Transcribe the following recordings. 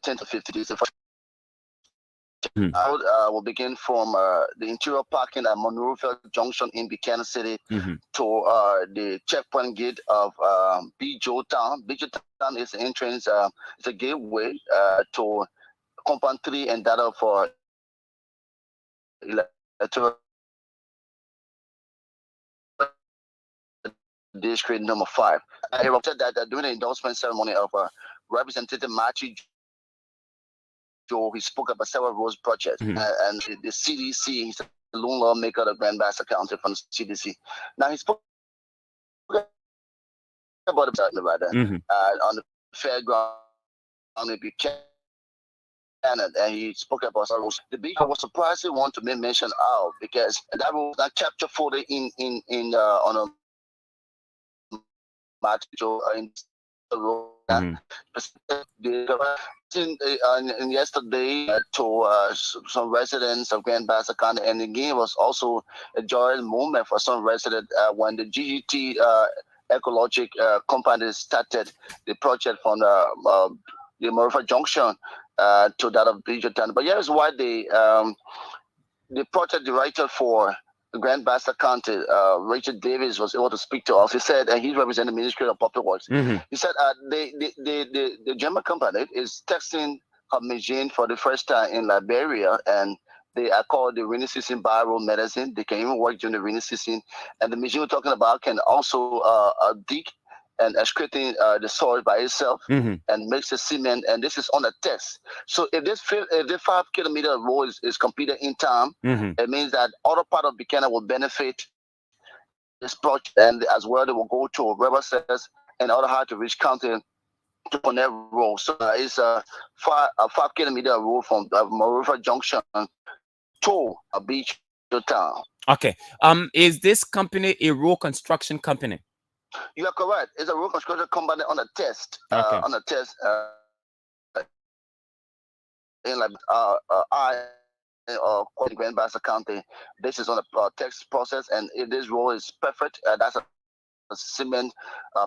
10 to 50 days. Mhm. Road will begin from the interior parking at Monroeville Junction in Buchanan City Mhm. to the checkpoint gate of Bijo Town. Bijo Town is the entrance, it's a gateway to Compound 3 and data for electoral district number 5. I reported that during the endorsement ceremony of Representative Matthew Joe, he spoke about several roads projects, Mhm. and the CDC, he's a loan lawmaker, the Grand Bass County from the CDC. Now, he spoke about Mhm. on the fairground in Buchanan, and he spoke about some roads. The big was surprised he wanted to make mention out because that road was not captured for the in on a Matthew in the road. Mhm. And yesterday to some residents of Grand Bassa County, and again it was also a joyous moment for some residents when the GGT ecologic company started the project from the Morifa Junction to that of Bridgerton. But here's why the project director for Grand Bassa County, Richard Davis, was able to speak to us. He said, and he's representing the Ministry of Public Works. Mhm. He said, the German company is testing her machine for the first time in Liberia, and they are called the rainy season bio medicine. They can even work during the rainy season, and the machine we're talking about can also dig and excreting the soil by itself Mhm. and makes the cement. And this is on a test. So if this 5 kilometer road is completed in time, Mhm. it means that other part of Buchanan will benefit this project, and as well they will go to River Says and other hard to reach county to connect road. So it's a 5 kilometer road from River Junction to a beach to town. Okay. Is this company a road construction company? You are correct. It's a road construction company on a test. Okay. In like Grand Bass County. This is on a text process, and if this road is perfect, that's a cement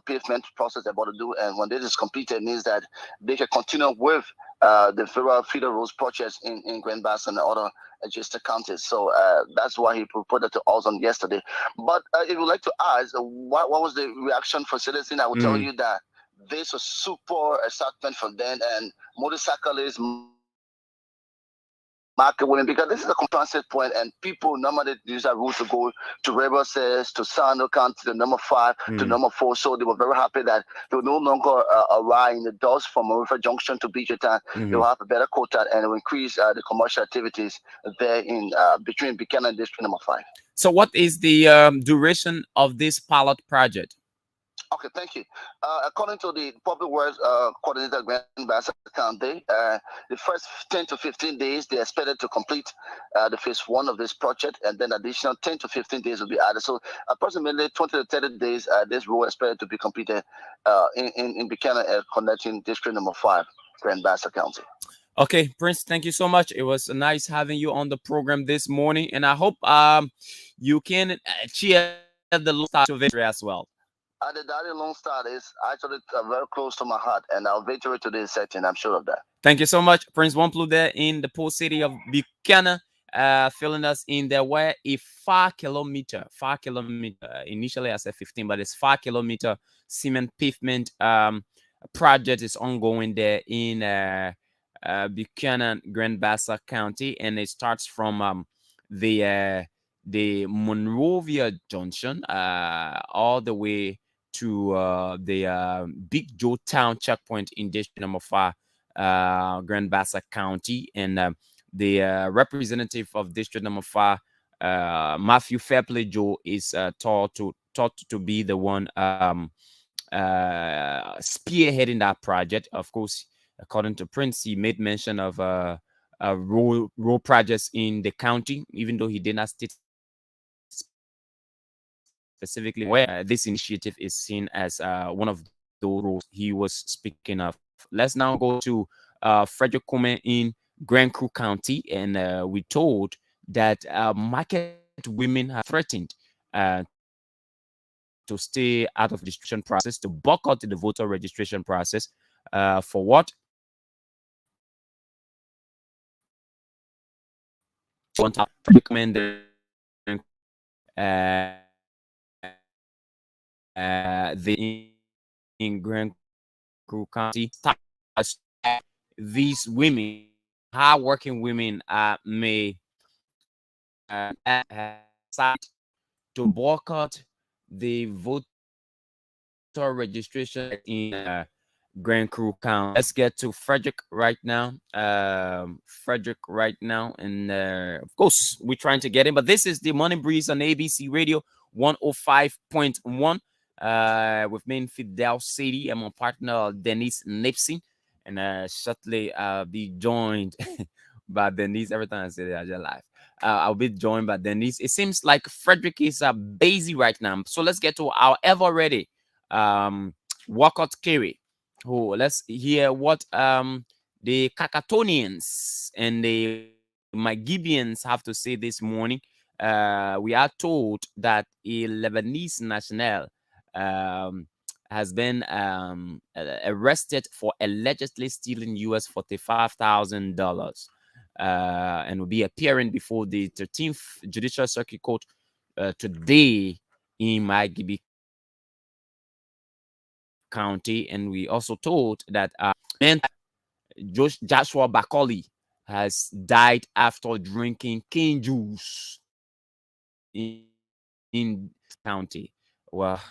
pavement process they're about to do. And when this is completed, it means that they can continue with the federal feeder roads projects in Grand Bass and other adjacent counties. So that's why he proposed it to us on yesterday. But if you would like to ask, what was the reaction for citizens? I will tell Mhm. you that this was super excitement from them, and motorcyclists, market women, because this is a transit point and people normally use that route to go to River Says, to Sando County, to number 5, to Mhm. number 4. So they were very happy that they will no longer arrive in the dust from River Junction to Beachertown. They will Mhm. have a better quota, and it will increase the commercial activities there in between Buchanan District number 5. So, what is the duration of this pilot project? Okay, thank you. According to the Public Works Coordinator Grand Bass County, the first 10 to 15 days they expected to complete the phase 1 of this project, and then additional 10 to 15 days will be added. So approximately 20 to 30 days, this road expected to be completed in Buchanan connecting District number 5, Grand Bass County. Okay, Prince, thank you so much. It was nice having you on the program this morning, and I hope you can cheer the Lone Star to victory as well. The Daddy Lone Star is actually very close to my heart, and I'll victory to this setting. I'm sure of that. Thank you so much, Prince Wamplu there in the post city of Buchanan, filling us in there where a 5 kilometer, initially I said 15, but it's 5 kilometer cement pavement project is ongoing there in Buchanan, Grand Bassa County, and it starts from the uh, the Monrovia Junction all the way to the Big Joe Town checkpoint in District Number 5, Grand Bassa County, and the representative of District Number 5, Matthew Fairplay Joe, is thought to be the one spearheading that project. Of course, according to Prince, he made mention of road projects in the county, even though he did not state specifically where this initiative is seen as one of those roles he was speaking of. Let's now go to Frederick Kume in Grand Crew County, and we told that market women have threatened to stay out of the registration process, to boycott the voter registration process. For what? recommend in Grand Crew County. These women, hardworking women, may decide to boycott the voter registration in Grand Crew County. Let's get to Frederick right now. Frederick right now. And of course, we're trying to get him. But this is the Morning Breeze on ABC Radio 105.1. With me, Fidel, Saydee. I'm a partner, Dennise, Nimpson. And shortly, I'll be joined by Dennise. Every time I say that, I just laugh. I'll be joined by Dennise. It seems like Frederick is busy right now. So let's get to our ever ready Walcott Kerry, who let's hear what the Cacatonians and the Magibians have to say this morning. We are told that a Lebanese national has been arrested for allegedly stealing US $45,000 and will be appearing before the 13th Judicial Circuit Court today in Magibi County. And we also told that Joshua Bakoli has died after drinking cane juice in county. Well,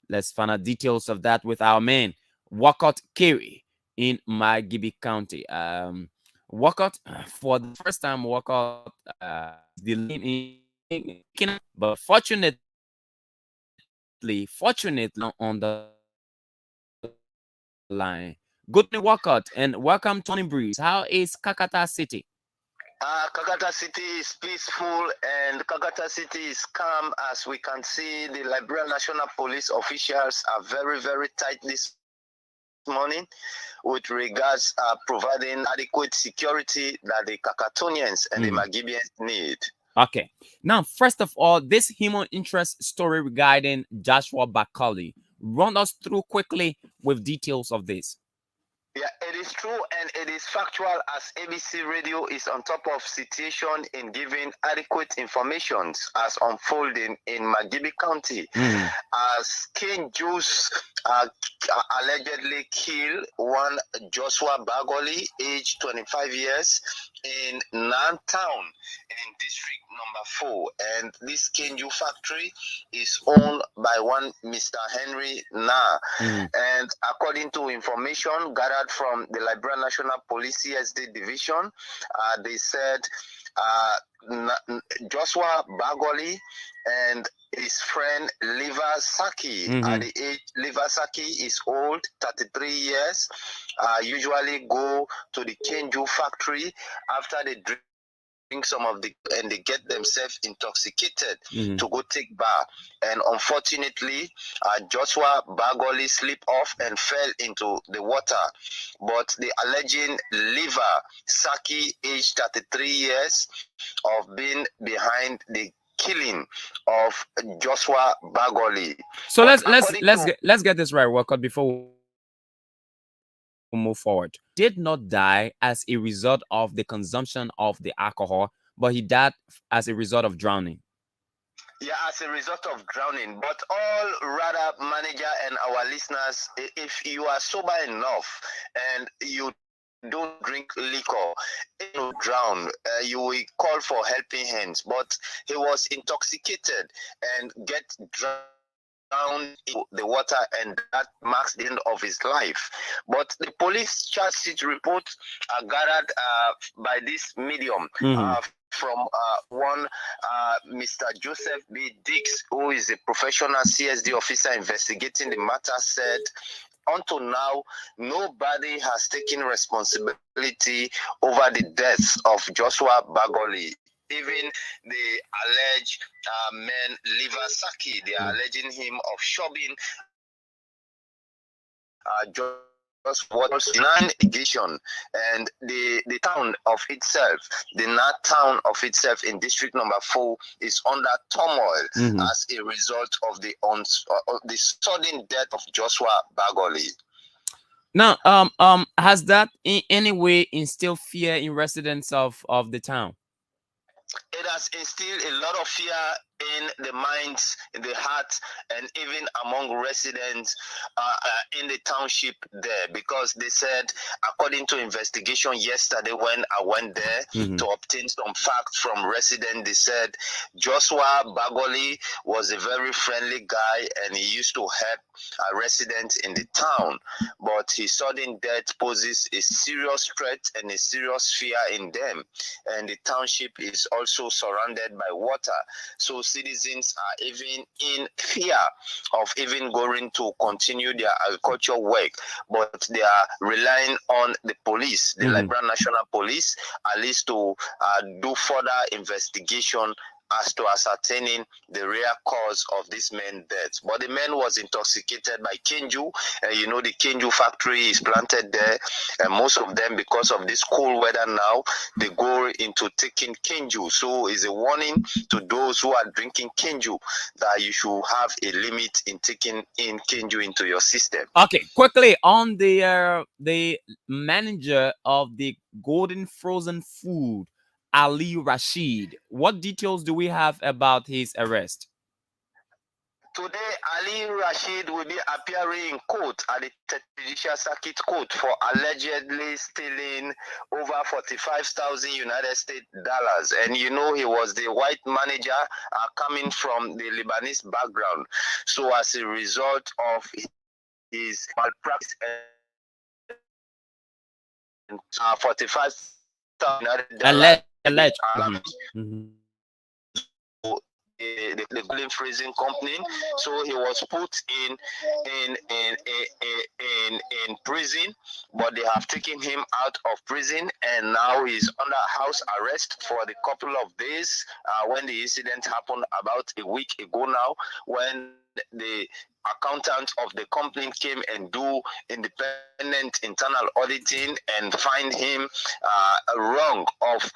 let's find out details of that with our man Walcott Kerry in Magibi County. Walcott, for the first time, Walcott delaying in, but fortunately on the line. Good morning, Walcott, and welcome to Morning Breeze. How is Kakata City? Kakata City is peaceful and Kakata City is calm. As we can see, the Liberia National Police officials are very, very tight this morning with regards providing adequate security that the Kakatonians and the Magibians need. Okay. Now, first of all, this human interest story regarding Joshua Bakali. Run us through quickly with details of this. Yeah, it is true and it is factual, as ABC Radio is on top of situation in giving adequate information as unfolding in Magibi County. As King Juice allegedly killed one Joshua Bagoli, aged 25 years, in Nan Town in district number 4. And this Kenju factory is owned by one Mr. Henry Na. And according to information gathered from the Liberia National Police CSD division, they said Joshua Bagoli and his friend Liva Saki, at the age Liva Saki is old, 33 years, usually go to the Kenju factory after they drink some of the and they get themselves intoxicated to go take bath. And unfortunately, Joshua Bagoli slipped off and fell into the water. But the alleging Liva Saki, aged 33 years, of being behind the killing of Joshua Bagoli. So let's get this right, Walcott, before we move forward. Did not die as a result of the consumption of the alcohol, but he died as a result of drowning. Yeah, as a result of drowning. But all rather, manager and our listeners, if you are sober enough and you don't drink liquor, you drown, you will call for helping hands. But he was intoxicated and get drowned in the water, and that marks the end of his life. But the police charge sheet report gathered by this medium from one Mr. Joseph B. Dix, who is a professional CSD officer investigating the matter, said until now, nobody has taken responsibility over the deaths of Joshua Bagoli. Even the alleged man Liva Saki, they are alleging him of shoving just what non-irrigation, and the town of itself, the Nat town of itself in district number 4 is under turmoil as a result of the sudden death of Joshua Bagoli. Now, has that in any way instilled fear in residents of the town? It has instilled a lot of fear in the minds, in the heart, and even among residents in the township there, because they said, according to investigation yesterday when I went there Mhm. to obtain some facts from residents, they said Joshua Bagoli was a very friendly guy and he used to help residents in the town, but his sudden death poses a serious threat and a serious fear in them, and the township is also surrounded by water. So citizens are even in fear of even going to continue their agricultural work, but they are relying on the police, the Mhm. Liberian National Police, at least to do further investigation as to ascertaining the real cause of this man's death. But the man was intoxicated by kenju, and you know the kenju factory is planted there, and most of them, because of this cold weather now, they go into taking kenju. So it's a warning to those who are drinking kenju that you should have a limit in taking in kenju into your system. Okay, quickly on the manager of the Golden Frozen Food, Ali Rashid. What details do we have about his arrest? Today, Ali Rashid will be appearing in court at the Judicial Circuit Court for allegedly stealing over 45,000 United States dollars. And you know, he was the white manager coming from the Lebanese background. So, as a result of his malpractice and 45,000 United dollars, Alleged. Mhm. Mhm. the Golden Freezing Company. So he was put in in in prison, but they have taken him out of prison, and now he's under house arrest for the couple of days. When the incident happened about a week ago now, when the accountant of the company came and do independent internal auditing and find him wrong of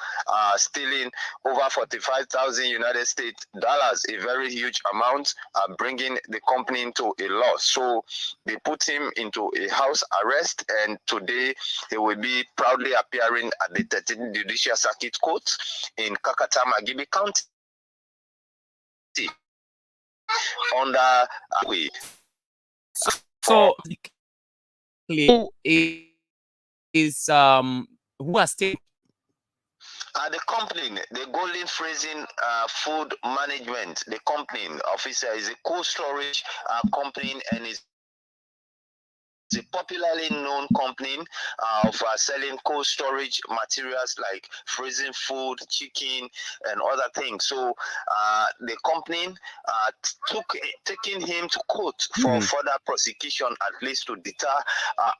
stealing over 45,000 United States dollars, a very huge amount, bringing the company into a loss. So they put him into a house arrest, and today he will be proudly appearing at the 13th Judicial Circuit Court in Kakatama, Gibi County, under way. So who is who has taken? The company, the Golden Freezing Food Management, the company officer is a cold storage company, and is a popularly known company of selling cold storage materials like freezing food, chicken, and other things. So the company taking him to court for further Mhm. prosecution, at least to deter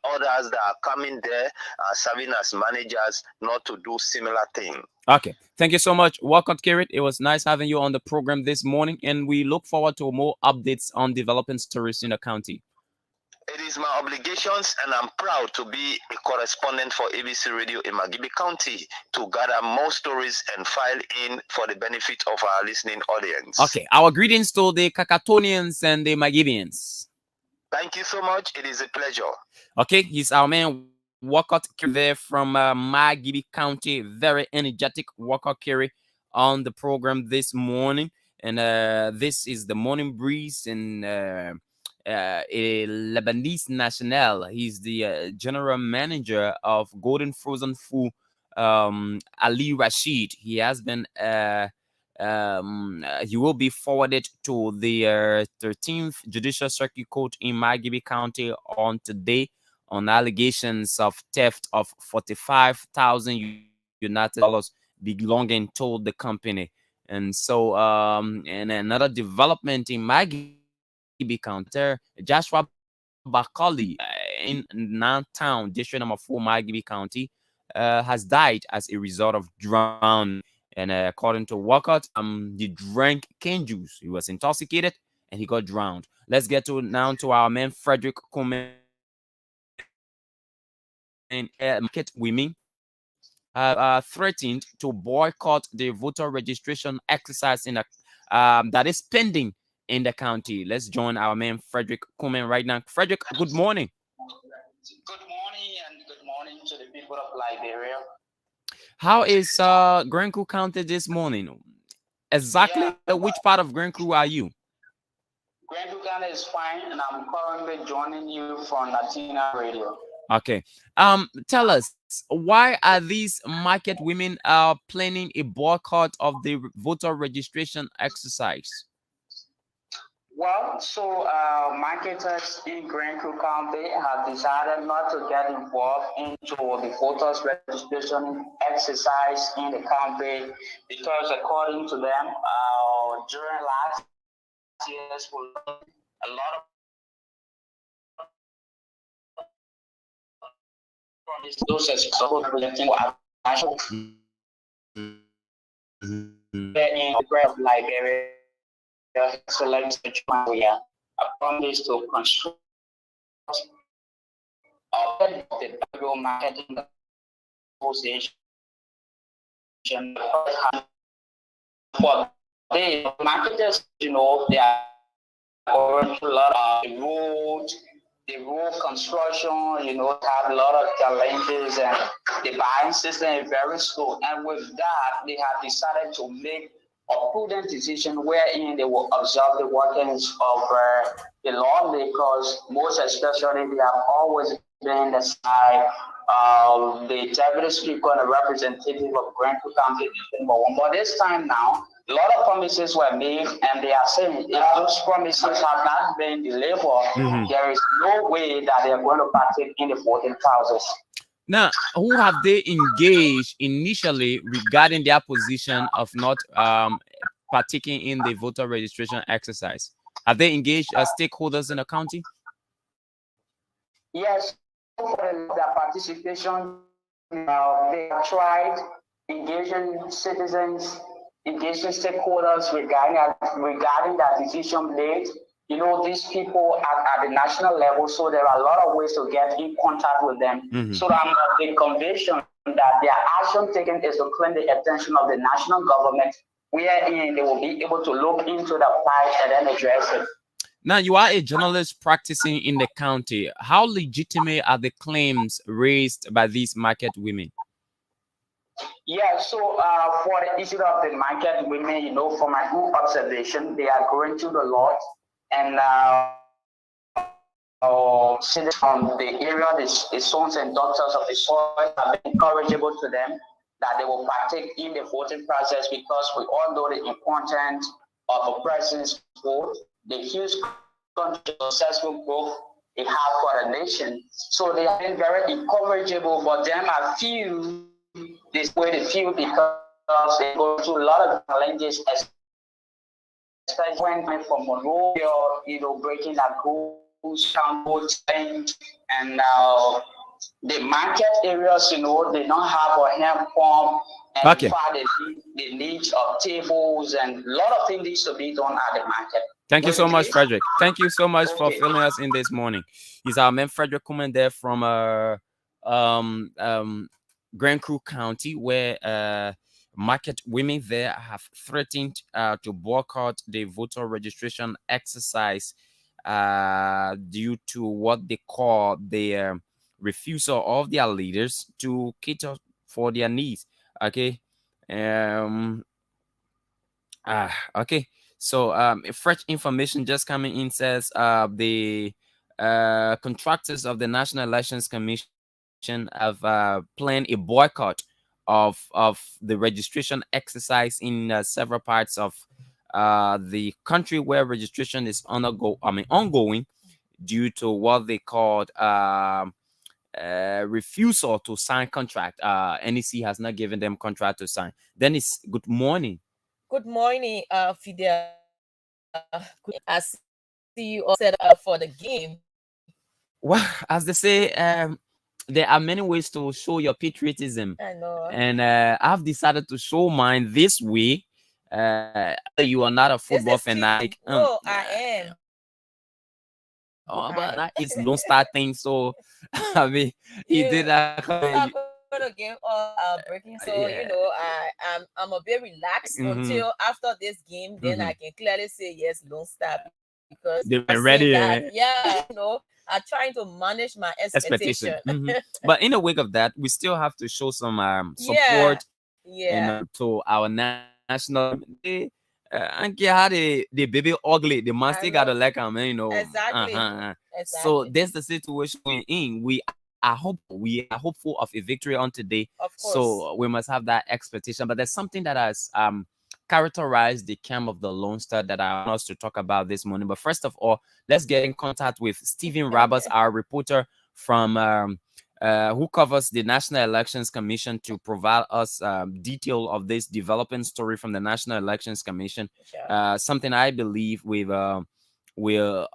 others that are coming there serving as managers not to do similar thing. Okay, thank you so much, Walcott Kirit. It was nice having you on the program this morning, and we look forward to more updates on developing stories in the county. It is my obligations, and I'm proud to be a correspondent for ABC Radio in Magibi County to gather more stories and file in for the benefit of our listening audience. Okay, our greetings to the Kakatonians and the Magibians. Thank you so much. It is a pleasure. Okay, he's our man Walcott Kerry there from Magibi County. Very energetic Walcott Kerry on the program this morning. And this is the Morning Breeze and a Lebanese national. He's the general manager of Golden Frozen Food, Ali Rashid. He has been he will be forwarded to the 13th Judicial Circuit Court in Magibi County on today on allegations of theft of 45,000 United dollars belonging to the company. And so, and another development in Magibi County, Joshua Bakali in Nantown, District Number 4, Magibi County, has died as a result of drowning. And according to Walcott, he drank cane juice. He was intoxicated and he got drowned. Let's get to now to our man Frederick Kuhlman. Market women threatened to boycott the voter registration exercise in the that is pending in the county. Let's join our man Frederick Kuhlman right now. Frederick, good morning. Good morning and good morning to the people of Liberia. How is Grand Crew County this morning? Exactly, Yeah, which part of Grand Crew are you? Grand Uganda is fine, and I'm currently joining you from Latina Radio. Okay. Tell us, why are these market women planning a boycott of the voter registration exercise? Well, so marketers in Grand Crew County have decided not to get involved into the voters registration exercise in the county because, according to them, during last year's election, a lot of promises those successful representing were actually in the great of Liberia, select area, a promise to construct the federal marketing association for the marketers, they are going through a lot of the road construction, have a lot of challenges, and the buying system is very slow. And with that, they have decided to make a prudent decision wherein they will observe the workings of the lawmakers, most especially they have always been the side of the deputy speaker and the representative of Grand County, number one. But this time now, a lot of promises were made, and they are saying if those promises have not been delivered, Mhm. there is no way that they are going to partake in the voting process. Now, who have they engaged initially regarding their position of not partaking in the voter registration exercise? Have they engaged stakeholders in the county? Yes, for their participation, they have tried engaging citizens, engaging stakeholders regarding that decision made. These people at the national level, so there are a lot of ways to get in contact with them. Mhm. So I'm of the conviction that their action taken is to claim the attention of the national government, wherein they will be able to look into the plight and then address it. Now, you are a journalist practicing in the county. How legitimate are the claims raised by these market women? Yeah, so for the issue of the market women, from my own observation, they are going through the lot, and citizens from the area, the sons and daughters of the soil have been encourageable to them that they will partake in the voting process because we all know the importance of a president's vote, the huge successful growth it has for the nation. So they have been very encourageable, but them I feel this way they feel because they go through a lot of challenges, especially when coming from Monrovia, breaking that goose count change, and the market areas, they don't have a hand pump, and Okay. in fact, the needs of tables and a lot of things needs to be done at the market. Thank you so much, Okay. Frederick. Thank you so much for Okay. filling us in this morning. He's our man, Frederick Kuman, there from um, um, Grand Crew County, where market women there have threatened to boycott the voter registration exercise due to what they call the refusal of their leaders to cater for their needs. Okay. Um, okay. So fresh information just coming in says the contractors of the National Elections Commission have planned a boycott of the registration exercise in several parts of the country where registration is ongoing due to what they called refusal to sign contract. NEC has not given them contract to sign. Dennise, good morning. Good morning, Fidel. I see you all set up for the game. Well, as they say, there are many ways to show your patriotism, I know. and I've decided to show mine this way. You are not a This football is fanatic. cheating. No, I am. Oh, but that is Lone Star thing. So, I mean, he did You that. are going to give all breaking. So Yeah. I'm a bit relaxed Hmm. until after this game. Then I can clearly say yes, Lone Star, because because They I were say ready. that, yeah, I'm trying to manage my expectation. But in the wake of that, we still have to show some Yeah, support yeah, to our national. And how the baby ugly, the man I still gotta know. like him, Exactly. So Exactly. that's the situation we're in. We are hopeful of a victory on today. Of course. So we must have that expectation. But there's something that has characterized the camp of the Lone Star that I want us to talk about this morning. But first of all, let's get in contact with Stephen Roberts, our reporter from who covers the National Elections Commission, to provide us detail of this developing story from the National Elections Commission. Sure. Something I believe will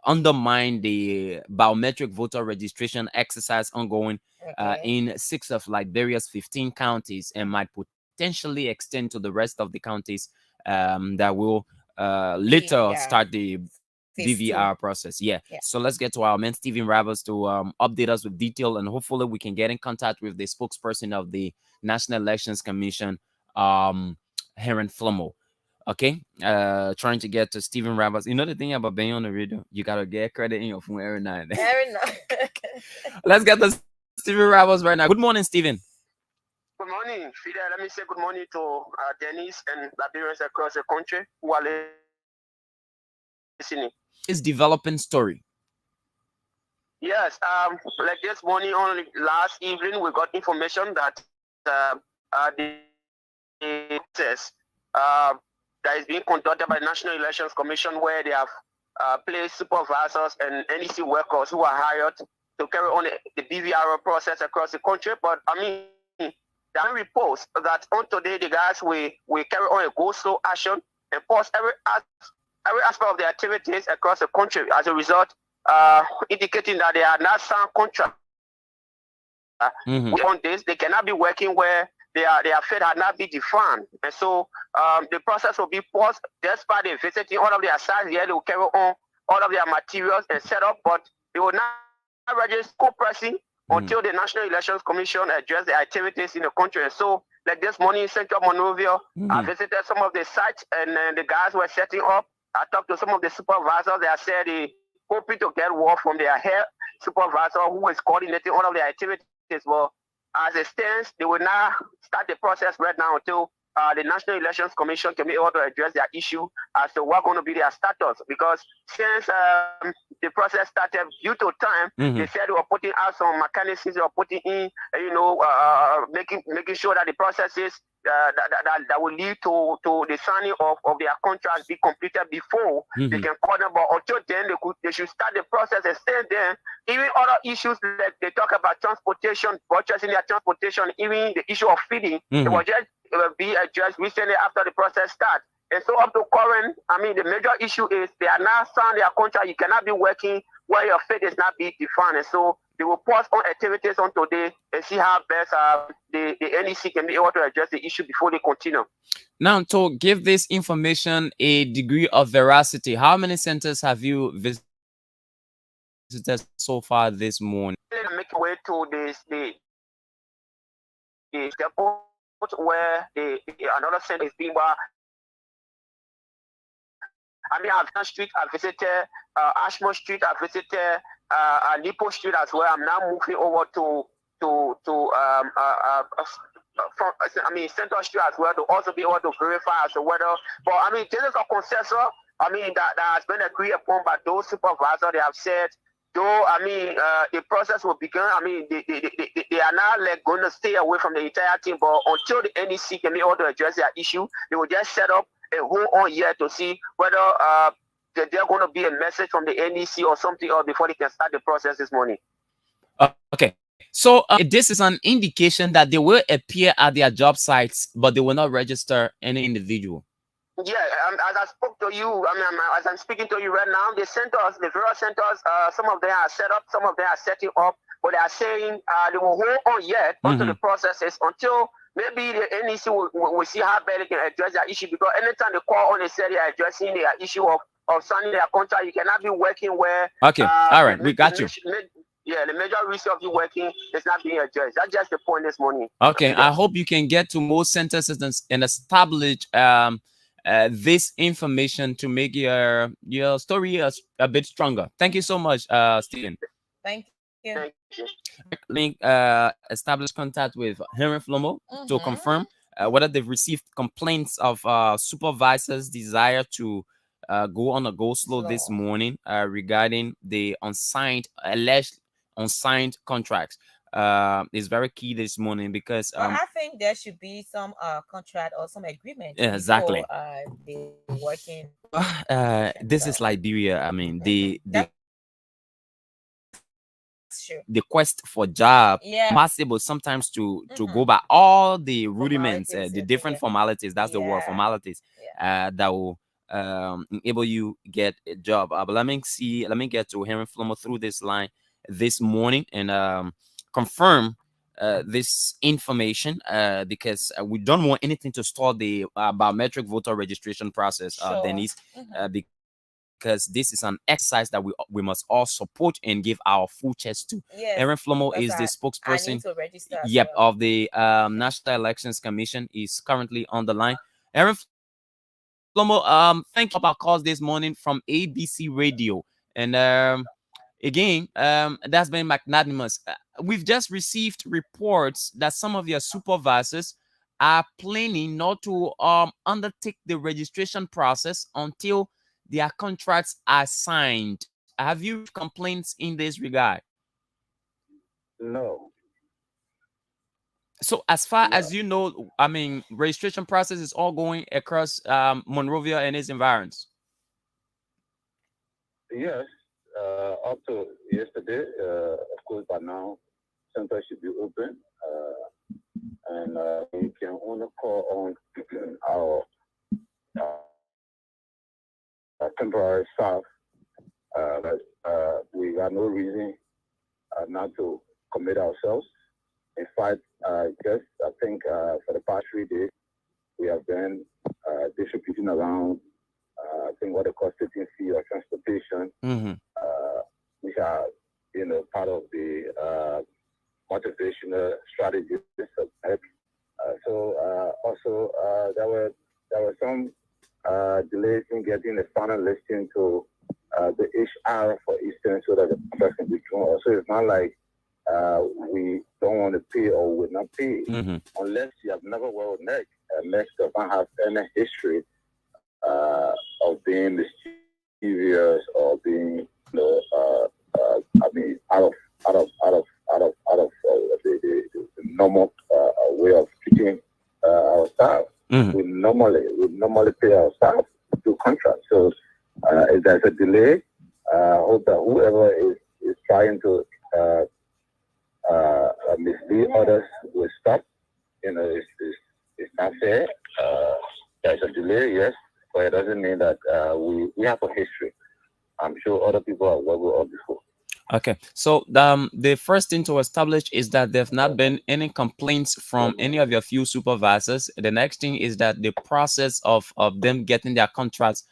undermine the biometric voter registration exercise ongoing Okay. in 6 of Liberia's 15 counties, and might potentially extend to the rest of the counties that will later Yeah. start the Phase 2. DVR process. Yeah. Yeah. So let's get to our man Stephen Roberts to update us with detail, and hopefully we can get in contact with the spokesperson of the National Elections Commission, Heron Flomo. Okay. Trying to get to Stephen Roberts. You know the thing about being on the radio, you gotta get credit in your phone every night. Very nice. Let's get to Stephen Roberts right now. Good morning, Stephen. Good morning, Fidel. Let me say good morning to Dennise and Liberians across the country who are listening. It's developing story. Yes, like this morning, only last evening, we got information that the process that is being conducted by the National Elections Commission, where they have placed supervisors and NEC workers who are hired to carry on the BVR process across the country. But I mean, the report that on today the guys we carry on a go slow action and pause every aspect of the activities across the country. As a result, indicating that they are not sound contract. On this, they cannot be working where their fate had not been defined, and so the process will be paused. Despite they visiting all of their sites here, they will carry on all of their materials and set up, but they will not register co-pressing until the National Elections Commission address the activities in the country. And so, like this morning in Central Monrovia, I visited some of the sites, and the guys were setting up. I talked to some of the supervisors. They said they hoping to get word from their head supervisor who is coordinating all of the activities. Well, as it stands, they will not start the process right now until the National Elections Commission can be able to address their issue as to what's going to be their status. Because since the process started due to time, they said they were putting out some mechanisms, they were putting in, making sure that the processes that will lead to the signing of their contracts be completed before they can call them. But until then, they should start the process and stay there. Even other issues like they talk about transportation, purchasing their transportation, even the issue of feeding, it was just be addressed recently after the process starts. And so up to current, I mean, the major issue is they are not signed their contract. You cannot be working where your fate is not being defined. And so they will pause on activities on today and see how best the NEC can be able to address the issue before they continue. Now, to give this information a degree of veracity, how many centers have you visited so far this morning? Make way to the depot where another center is being. I mean, I've Street, I visited Ashmore Street, I visited Lipo Street as well. I'm now moving over to Central Street as well to also be able to verify as to whether. But I mean, this is a consensus. I mean, that has been agreed upon by those supervisors. They have said, though, I mean, the process will begin. I mean, they are not like going to stay away from the entire team, but until the NEC can be able to address their issue, they will just set up a whole on year to see whether there's going to be a message from the NEC or something else before they can start the process this morning. Okay. So this is an indication that they will appear at their job sites, but they will not register any individual. Yeah, as I spoke to you, I mean, as I'm speaking to you right now, the centers, the various centers, some of them are set up, some of them are setting up, but they are saying they will hold on yet until the processes, until maybe the NEC will see how better they can address that issue. Because anytime they call on, they say they are addressing their issue of signing their contract. You cannot be working where. Okay, all right, we got you. Yeah, the major reason of you working is not being addressed. That's just the point this morning. Okay, I hope you can get to most centers and establish this information to make your story a bit stronger. Thank you so much, Stephen. Thank you. Link establish contact with Henry Flomo to confirm whether they've received complaints of supervisors' desire to go on a go slow this morning regarding the alleged unsigned contracts. Is very key this morning because I think there should be some contract or some agreement exactly before they working. this is Liberia. I mean, Sure. the quest for job Yeah. possible sometimes to go by all the rudiments, Formalities, the different formalities. That's the word, Yeah. formalities. That will enable you get a job. But let me get to Henry Flomo through this line this morning and confirm this information because we don't want anything to stall the biometric voter registration process, Sure. Dennise, because this is an exercise that we must all support and give our full chest to. Yes, Aaron Flomo because is the I spokesperson. need to register as Yep, well. of the National Elections Commission. Is currently on the line. Aaron Flomo, thank you about calls this morning from ABC Radio, and again, that's been magnanimous. We've just received reports that some of your supervisors are planning not to undertake the registration process until their contracts are signed. Have you complaints in this regard? No. So as far as you know, I mean, registration process is all going across Monrovia and its environs. Yes. Up to yesterday, of course, by now, center should be open, and we can only call on our temporary staff. But we got no reason not to commit ourselves. In fact, just I think for the past 3 days, we have been distributing around, I think what they call sitting fee or transportation, which are, part of the motivational strategies. Also, there were some delays in getting the final listing to the HR for Eastern so that the contract can be drawn. So it's not like we don't want to pay or will not pay unless you have never worked with NEC. NEC does not have any history of being mischievous or being, out of the normal way of treating our staff. We normally pay our staff through contracts. So if there's a delay, hope that whoever is trying to mislead others will stop. It's not fair. There's a delay, yes, but it doesn't mean that we have a history. I'm sure other people have worked with us before. Okay, so the first thing to establish is that there have not been any complaints from any of your few supervisors. The next thing is that the process of them getting their contracts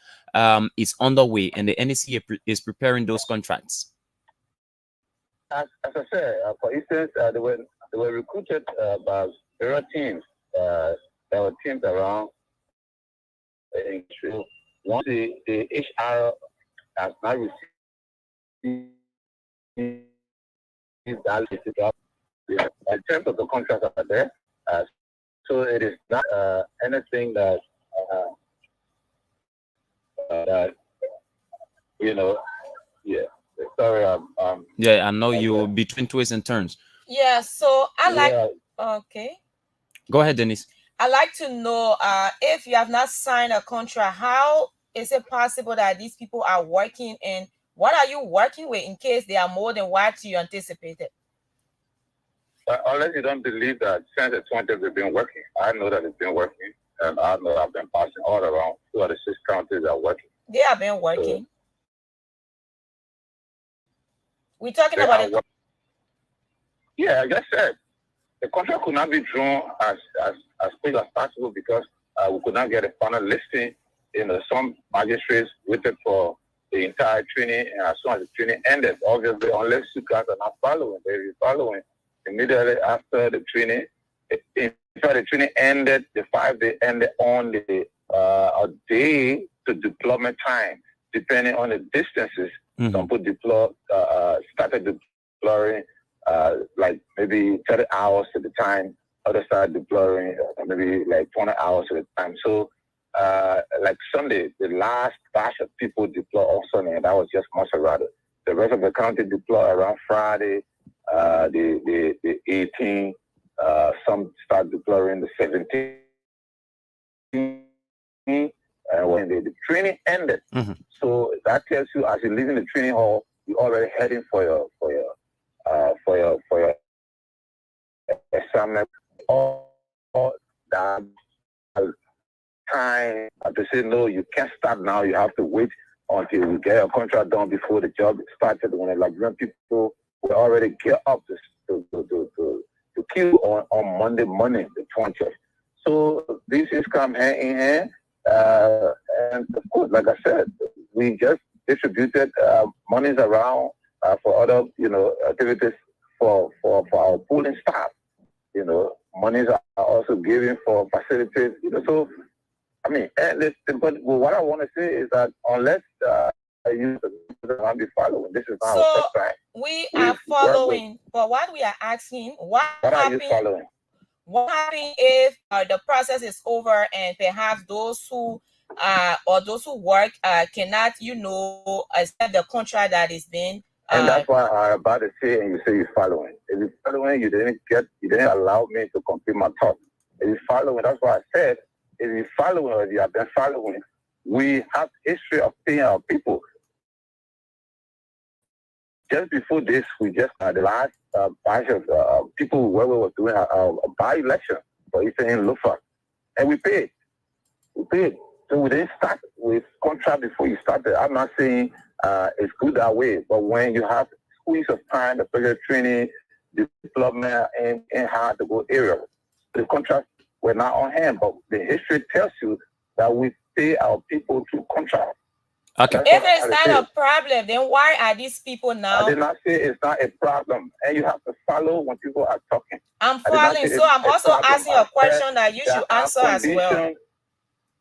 is underway, and the NEC is preparing those contracts. As I said, for instance, they were recruited by various teams. There were teams around the industry. Once the HR has not received that job, in terms of the contracts that are there, so it is not anything that yeah. Sorry, yeah, I know you between twists and turns. Yeah, so okay. Go ahead, Dennise. I'd like to know if you have not signed a contract, how is it possible that these people are working, and what are you working with in case they are more than what you anticipated? Unless you don't believe that since the 20th they've been working. I know that it's been working, and I know I've been passing all around. 2 of the 6 counties are working. They have been working. So, we're talking about it. Yeah, I just said the contract could not be drawn as quick as possible because we could not get a final listing. Some magistrates waited for the entire training, and as soon as the training ended, obviously, unless you guys are not following, they'll be following immediately after the training. In fact, the training ended, the 5-day ended on the a day to deployment time, depending on the distances. Some people started deploying like maybe 30 hours at the time. Others started deploying maybe like 20 hours at a time. So like Sunday, the last batch of people deploy on Sunday, and that was just Maserati. The rest of the county deploy around Friday, the 18th. Some start deploying the 17th. When the training ended, so that tells you as you're leaving the training hall, you're already heading for your assignment. All that time to say no, you can't start now. You have to wait until we get a contract done before the job started. When the Liberian people were already geared up to kill on Monday morning, the 20th. So these things come hand in hand. And of course, like I said, we just distributed monies around for other, activities for our pooling staff. Monies are also given for facilities. So, I mean, but what I want to say is that unless you don't be following, this is not so our first time. We are following, but what we are asking, what are you following? What happens if the process is over and perhaps those who work cannot, accept the contract that is being and that's why I'm about to say, and you say you're following. If you're following, you didn't allow me to complete my thought. If you're following, that's why I said, if you're following or if you have been following, we have history of paying our people. Just before this, we just had the last batch of people where we were doing a by-election for Eastern Lufa, and we paid. So we didn't start with contract before you started. I'm not saying it's good that way, but when you have squeeze of time, the special training, development, and hard to go area, the contracts were not on hand. But the history tells you that we pay our people through contract. Okay. If it's not a problem, then why are these people now? I did not say it's not a problem, and you have to follow when people are talking. I'm following, so I'm also asking a question that you should answer as well.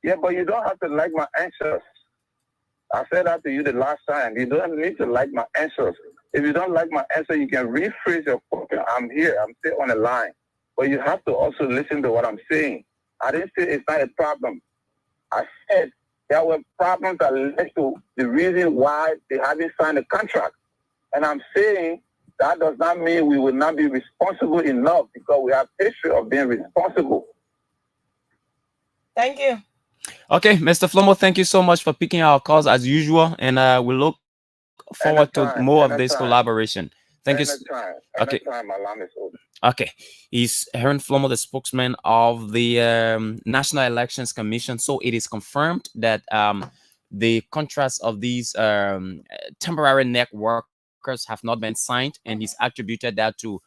Yeah, but you don't have to like my answers. I said that to you the last time. You don't need to like my answers. If you don't like my answer, you can rephrase your question. I'm here. I'm still on the line. But you have to also listen to what I'm saying. I didn't say it's not a problem. I said there were problems that led to the reason why they haven't signed the contract. And I'm saying that does not mean we will not be responsible enough, because we have history of being responsible. Thank you. Okay, Mr. Flomo, thank you so much for picking our calls as usual, and we look forward to more of this collaboration. Thank you. Okay. Okay, he's Heron Flomo, the spokesman of the National Elections Commission. So it is confirmed that the contracts of these temporary net workers have not been signed, and he's attributed that to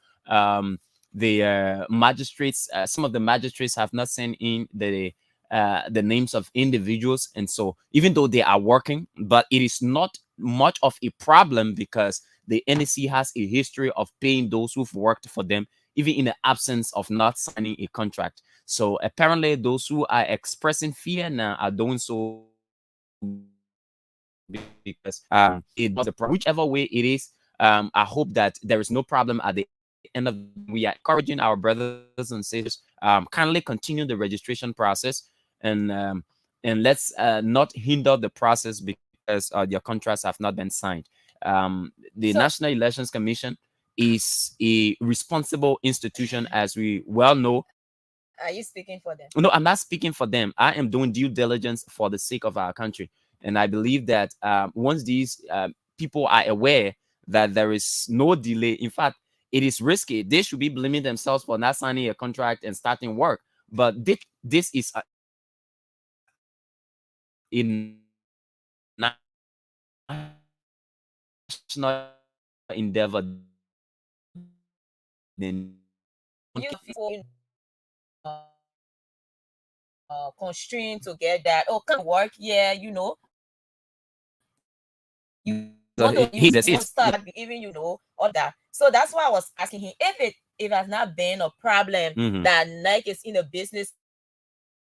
the magistrates. Some of the magistrates have not sent in the names of individuals, and so even though they are working, but it is not much of a problem because the NEC has a history of paying those who've worked for them, even in the absence of not signing a contract. So apparently those who are expressing fear now are doing so because it was a problem. Whichever way it is, I hope that there is no problem at the end of. We are encouraging our brothers and sisters kindly continue the registration process, and let's not hinder the process because their contracts have not been signed. The National Elections Commission is a responsible institution, as we well know. Are you speaking for them? No, I'm not speaking for them. I am doing due diligence for the sake of our country. And I believe that once these people are aware that there is no delay, in fact, it is risky. They should be blaming themselves for not signing a contract and starting work. But this is a national endeavor. Then constrained to get that. Oh, can work? Yeah, you know. You want to start even all that. So that's why I was asking him if it has not been a problem that Nike is in a business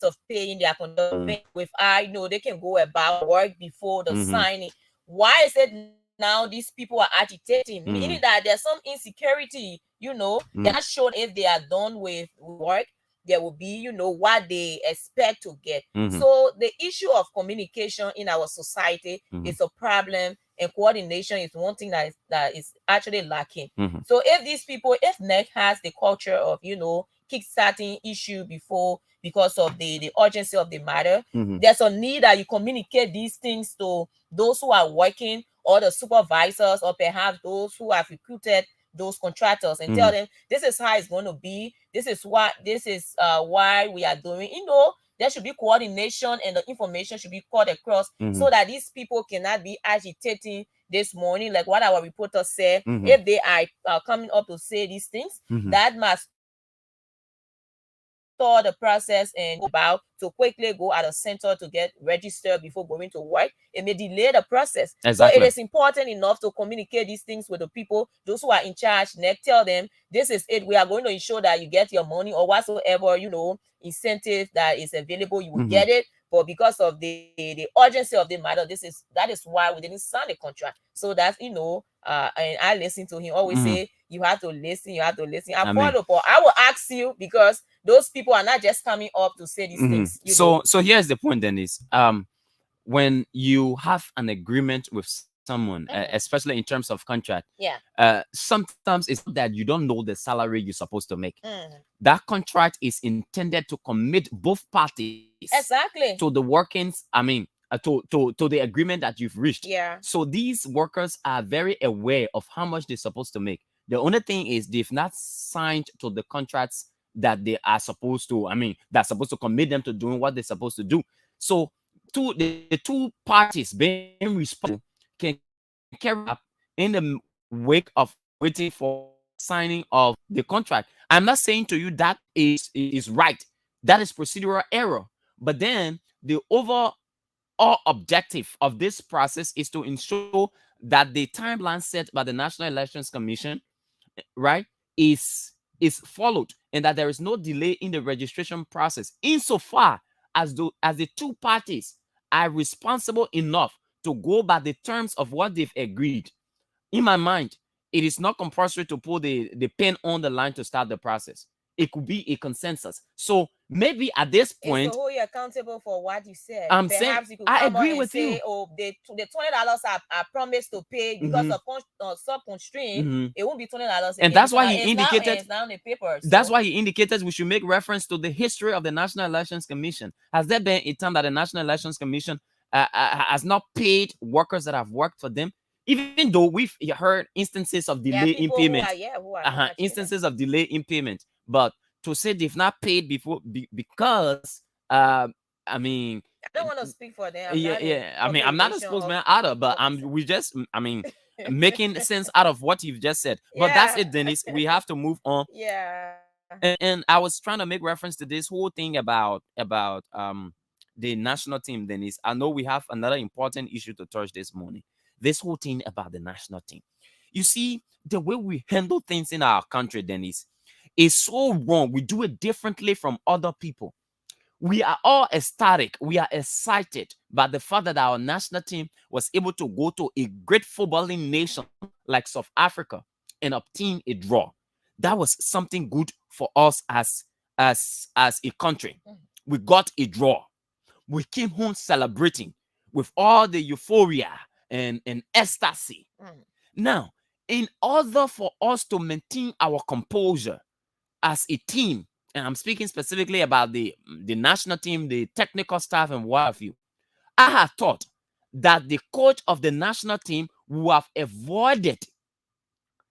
of paying their Mm. with I know they can go about work before the Mhm. signing. Why is it now these people are agitating? Meaning Mm. that there's some insecurity, they're Mm. not sure if they are done with work, there will be, what they expect to get. Mhm. So the issue of communication in our society Mhm. is a problem, and coordination is one thing that is actually lacking. Mhm. So if these people, if NEC has the culture of, kickstarting issue before because of the urgency of the matter, Mhm. there's a need that you communicate these things to those who are working, or the supervisors, or perhaps those who have recruited those contractors, and tell Mhm. them this is how it's going to be. This is why we are doing. There should be coordination, and the information should be cut across, Mhm. so that these people cannot be agitating this morning, like what our reporter said. Mhm. If they are coming up to say these things, Mhm. that must start the process and about to quickly go at a center to get registered before going to work. It may delay the process. So it Exactly. is important enough to communicate these things with the people, those who are in charge. Next, tell them this is it. We are going to ensure that you get your money, or whatsoever incentive that is available, you will Mhm. get it. But because of the urgency of the matter, that is why we didn't sign the contract. So that's and I listen to him always Mhm. say you have to listen, you have to listen. I I mean, follow, but I will ask you, because those people are not just coming up to say these mhm. things. So here's the point, Denise. When you have an agreement with someone, especially in terms of contract, Yeah. sometimes it's not that you don't know the salary you're supposed to make. Mhm. That contract is intended to commit both parties to Exactly. the workings. I mean, to the agreement that you've reached. Yeah. So these workers are very aware of how much they're supposed to make. The only thing is they've not signed to the contracts that they are supposed to. I mean, that's supposed to commit them to doing what they're supposed to do. So the two parties being responsible can carry out in the wake of waiting for signing of the contract. I'm not saying to you that is right. That is procedural error. But then the overall objective of this process is to ensure that the timeline set by the National Elections Commission, right, is followed, and that there is no delay in the registration process, insofar as the two parties are responsible enough to go by the terms of what they've agreed. In my mind, it is not compulsory to put the pen on the line to start the process. It could be a consensus. So maybe at this It's to point, hold you accountable for what you said. I'm saying Perhaps you could I come out agree and with you. say, "Oh, the $20 I promised to pay because Mhm. of sub constraint. Mhm. It won't be $20 And again. that's why he It's now and indicated it's now in the paper." that's So why he indicated we should make reference to the history of the National Elections Commission. Has there been a time that the National Elections Commission has not paid workers that have worked for them, even though we've heard instances of there delay are in people payment, who are not actually there. instances of delay in payment, but to say they've not paid before because I mean, I don't want to speak for them. I'm yeah, not in yeah. I mean, public I'm not a relation spokesman either, but officer. we just, I mean, making sense out of what you've just said. But that's Yeah. it, Dennis. We have to move on. Yeah. And I was trying to make reference to this whole thing about the national team, Dennis. I know we have another important issue to touch this morning. This whole thing about the national team. You see, the way we handle things in our country, Dennis, is so wrong. We do it differently from other people. We are all ecstatic. We are excited by the fact that our national team was able to go to a great footballing nation like South Africa and obtain a draw. That was something good for us as a country. We got a draw. We came home celebrating with all the euphoria and ecstasy. Mm. Now, in order for us to maintain our composure as a team, and I'm speaking specifically about the national team, the technical staff, and what have you, I had thought that the coach of the national team would have avoided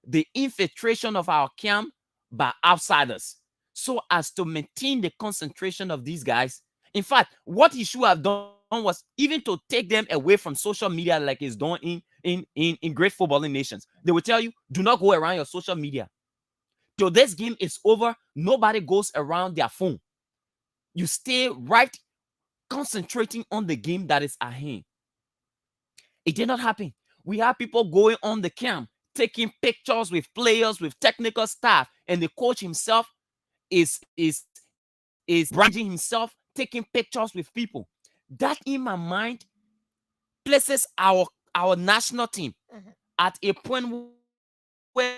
the infiltration of our camp by outsiders so as to maintain the concentration of these guys. In fact, what he should have done was even to take them away from social media like he's done in great footballing nations. They will tell you, do not go around your social media. Till this game is over, nobody goes around their phone. You stay right concentrating on the game that is at hand. It did not happen. We have people going on the camp, taking pictures with players, with technical staff, and the coach himself is branding himself, taking taking pictures with people. That in my mind places our national team at a point where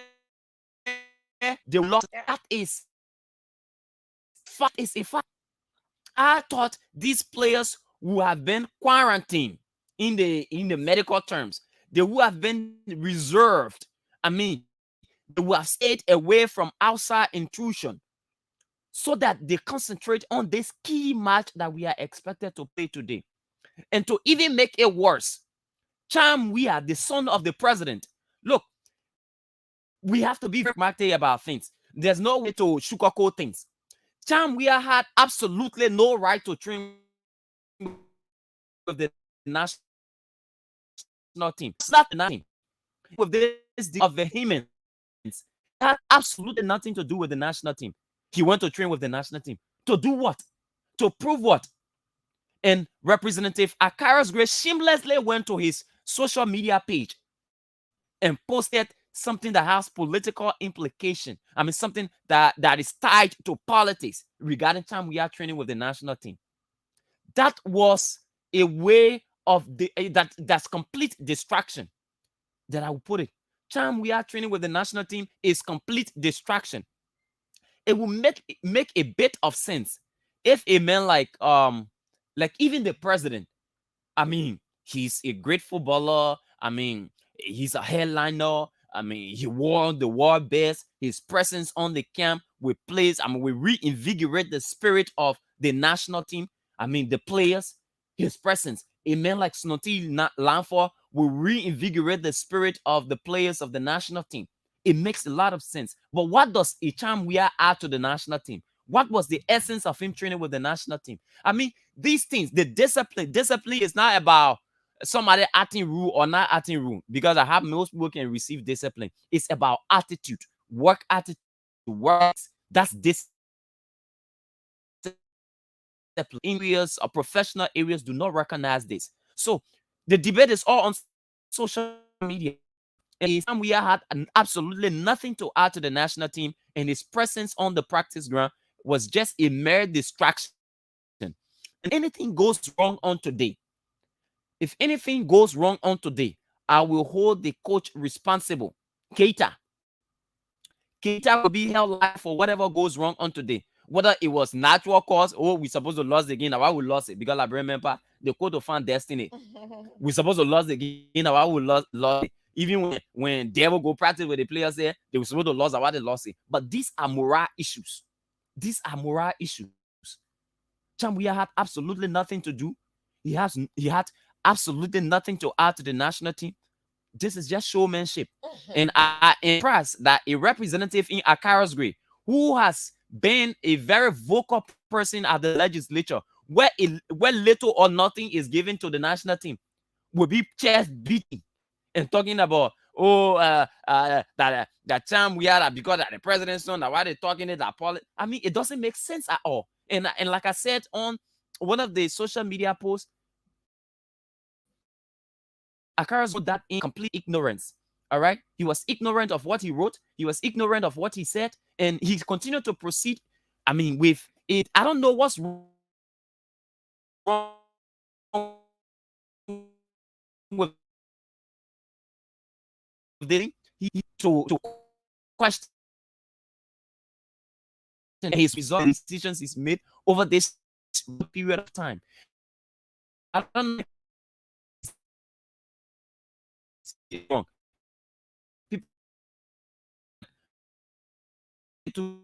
they lost. That is fact. Is a fact. I thought these players would have been quarantined in the medical terms. They would have been reserved. I mean, they would have stayed away from outside intrusion so that they concentrate on this key match that we are expected to play today. And to even make it worse, Cham Weah, the son of the president, look, we have to be very pragmatic about things. There's no way to sugarcoat things. Cham Weah had absolutely no right to train with the national team. It's not the national team. With this deal of vehemence, it had absolutely nothing to do with the national team. He went to train with the national team. To do what? To prove what? And Representative Akaras Gray shamelessly went to his social media page and posted something that has political implication. I mean, something that is tied to politics regarding time we are training with the national team. That was a way of that's complete distraction. That I will put it. Time we are training with the national team is complete distraction. It will make a bit of sense if a man like even the president, I mean, he's a great footballer. I mean, he's a headliner. I mean, he won the world best. His presence on the camp we plays. I mean, we reinvigorate the spirit of the national team. I mean, the players, his presence. A man like Snotty Lanford will reinvigorate the spirit of the players of the national team. It makes a lot of sense. But what does Icham Weah add to the national team? What was the essence of him training with the national team? I mean, these things, the discipline is not about somebody acting rule or not acting rule, because I have most people can receive discipline. It's about attitude, work attitude, works. That's discipline. Areas or professional areas do not recognize this. So the debate is all on social media. And we had absolutely nothing to add to the national team, and his presence on the practice ground was just a mere distraction. And anything goes wrong on today, if anything goes wrong on today, I will hold the coach responsible. Keita will be held liable for whatever goes wrong on today. Whether it was natural cause, or we supposed to lose the game, now I will lose it because I remember the code of fan destiny. We supposed to lose the game, now I will lose it. Even when Devil go practice with the players there, they were supposed to lose, why they lost it. But these are moral issues. These are moral issues. Cham Weah had absolutely nothing to do. He had absolutely nothing to add to the national team. This is just showmanship. And I am impressed that a representative in Akaras Gray, who has been a very vocal person at the legislature, where little or nothing is given to the national team, will be chest beating and talking about that time we had because of the president's son, that why they talking it that politics. I mean, it doesn't make sense at all. And like I said on one of the social media posts, Akaras wrote that in complete ignorance. All right, he was ignorant of what he wrote. He was ignorant of what he said, and he continued to proceed. I mean, with it, I don't know what's wrong with it. He to question his result decisions he's made over this period of time. I don't know. Wrong. People to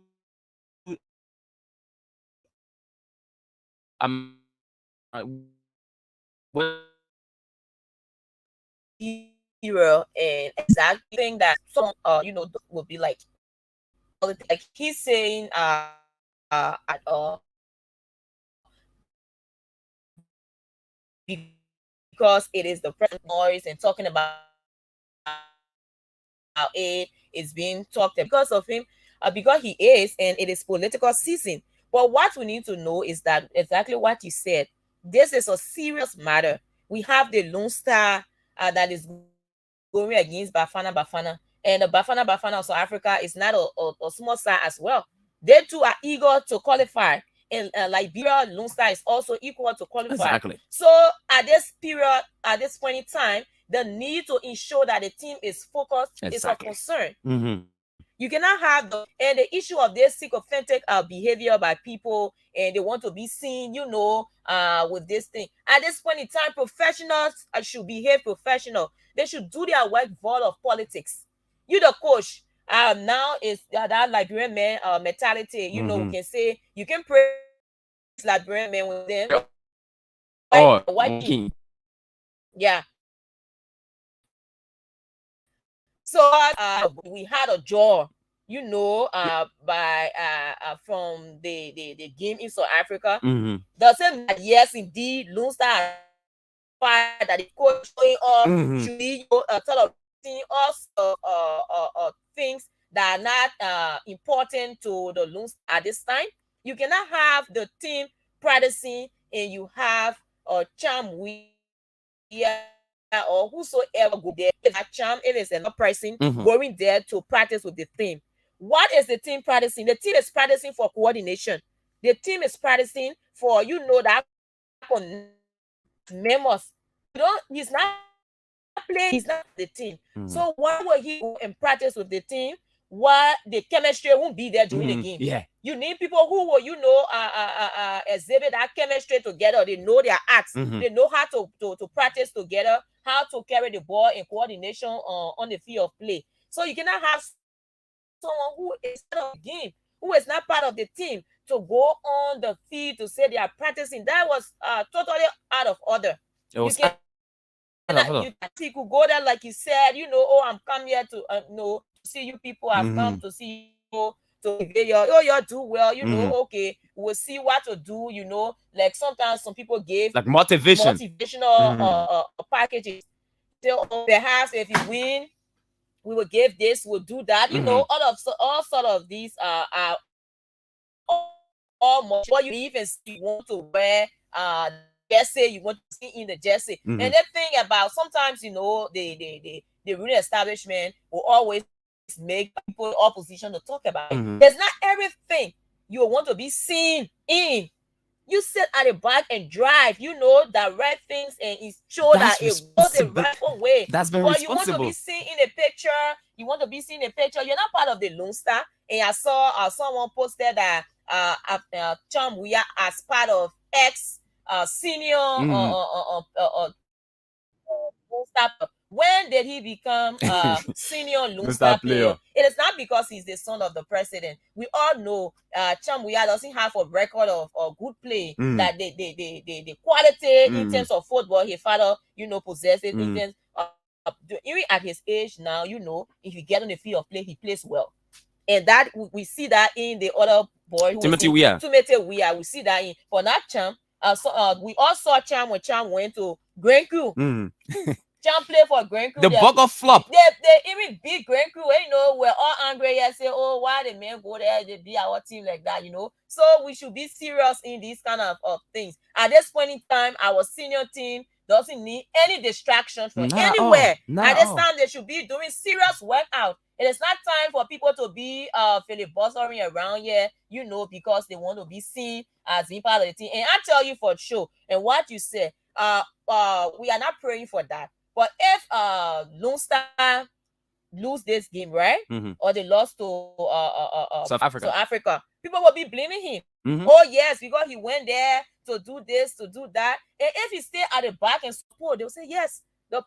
what hero and exactly thing that some will be like he's saying at because it is the present noise and talking about it is being talked because of him, because he is, and it is political season. But what we need to know is that exactly what you said. This is a serious matter. We have the Lone Star that is going against Bafana, and the Bafana of South Africa is not a small side as well. They too are eager to qualify, and Liberia, Lone Star is also equal to qualify. Exactly. So at this period, at this point in time, the need to ensure that the team is focused is of concern. You cannot have the issue of this sycophantic behavior by people, and they want to be seen, with this thing. At this point in time, professionals should behave professional. They should do their work void of politics. You, the coach, now is that Liberian man mentality. We can say you can praise Liberian man with them. Yeah. So we had a draw, by from the game in South Africa. Doesn't matter. Yes, indeed, Lone Star that the coach showing off should be sort of also things that are not important to the Lone Star at this time. You cannot have the team practicing and you have a charm or whosoever go there, if a charm, if it's not pricing, going there to practice with the team. What is the team practicing? The team is practicing for coordination. The team is practicing for that members. He's not playing. He's not the team. So why will he go and practice with the team? Why the chemistry won't be there during the game? Yeah. You need people who will, exhibit that chemistry together. They know their acts. They know how to practice together, how to carry the ball in coordination on the field of play. So you cannot have someone who is not of the game, who is not part of the team, to go on the field to say they are practicing. That was totally out of order. You could go there like you said, I'm come here to see you people. I've come to see you to you do well, okay, we'll see what to do, like sometimes some people gave like motivational packages. So perhaps if you win, we will give this, we'll do that, all sort of these are all much what you even see, you want to wear jersey, you want to see in the jersey. And the thing about sometimes the ruling establishment will always make people in opposition to talk about it. There's not everything you want to be seen in. You sit at the back and drive, direct things and show that it goes the right way. That's very responsible. You want to be seen in a picture. You're not part of the Lone Star. And I saw someone posted that Cham we are as part of ex senior Lone Star. When did he become a senior Lone Star player? It is not because he's the son of the president. We all know Cham Weah doesn't have a record of good play. That the quality in terms of football his father, possesses in terms of even at his age now, if you get on the field of play, he plays well. And that we see that in the other boy who Timothy Weah. We see that in for that Cham. We all saw Cham when Cham went to Grand Crew. Cham play for Grand Crew. The bugger flop. They even beat Grand Crew. We're all angry and say, oh, why the men go there? They beat our team like that, So we should be serious in these kind of things. At this point in time, our senior team doesn't need any distraction from anywhere. At this time, they should be doing serious workout. It is not time for people to be filibustering around here, because they want to be seen as being part of the team. And I tell you for sure, and what you said, we are not praying for that. But if Lone Star lose this game, right? Or they lost to South Africa, people will be blaming him. Oh yes, because he went there to do this, to do that. And if he stay at the back and support, they'll say yes, the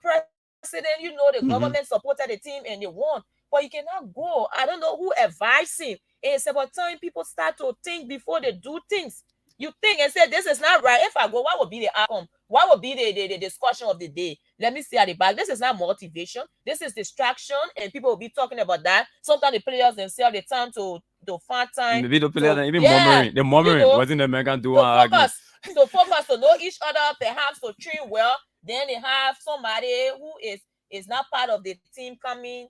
president, the government supported the team and they won. But you cannot go. I don't know who advised him. It's about time people start to think before they do things. You think and say, this is not right. If I go, what would be the outcome? What would be the discussion of the day? Let me see at the back. This is not motivation. This is distraction, and people will be talking about that. Sometimes the players themselves, they time to find time. Maybe the players even murmuring. The murmuring wasn't the American doing to focus, to know each other, perhaps to train well. Then they have somebody who is not part of the team coming.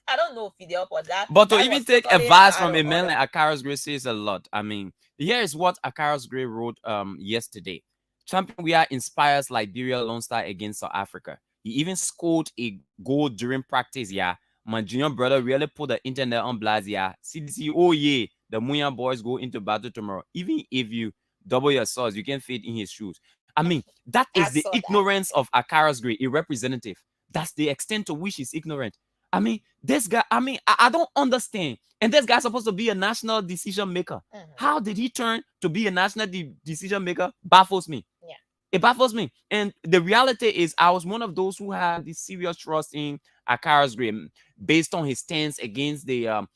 I don't know Fidel for that. But to even take advice from a man like Akaros Gray says a lot. I mean, here is what Akaros Gray wrote yesterday. Champion Weah inspires Liberia Lone Star against South Africa. He even scored a goal during practice. Yeah, my junior brother really put the internet on blast. Yeah, CDC. Oh yeah, the Muya boys go into battle tomorrow. Even if you double your swords, you can fit in his shoes. I mean, that is the ignorance of Akara's Grey, a representative. That's the extent to which he's ignorant. I mean, this guy, I don't understand. And this guy's supposed to be a national decision maker. How did he turn to be a national decision maker? Baffles me. Yeah. It baffles me. And the reality is, I was one of those who had this serious trust in Akara's Grey based on his stance against the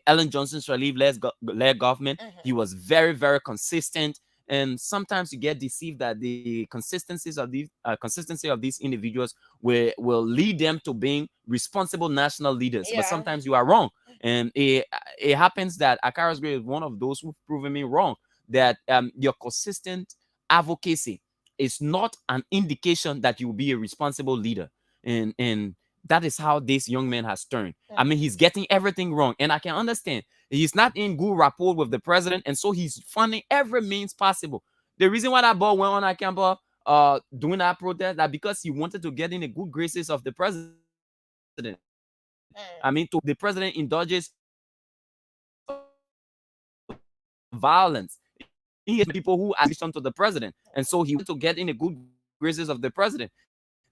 Ellen Johnson's relief-led government. He was very, very consistent. And sometimes you get deceived that the consistency of these individuals will lead them to being responsible national leaders. But sometimes you are wrong. And it happens that Akara's Grey is one of those who've proven me wrong, that your consistent advocacy is not an indication that you will be a responsible leader. And that is how this young man has turned. I mean, he's getting everything wrong. And I can understand. He's not in good rapport with the president. And so he's finding every means possible. The reason why that boy went on that campus doing that protest, that because he wanted to get in the good graces of the president. I mean, the president indulges violence. He has people who addition to the president. And so he wanted to get in the good graces of the president.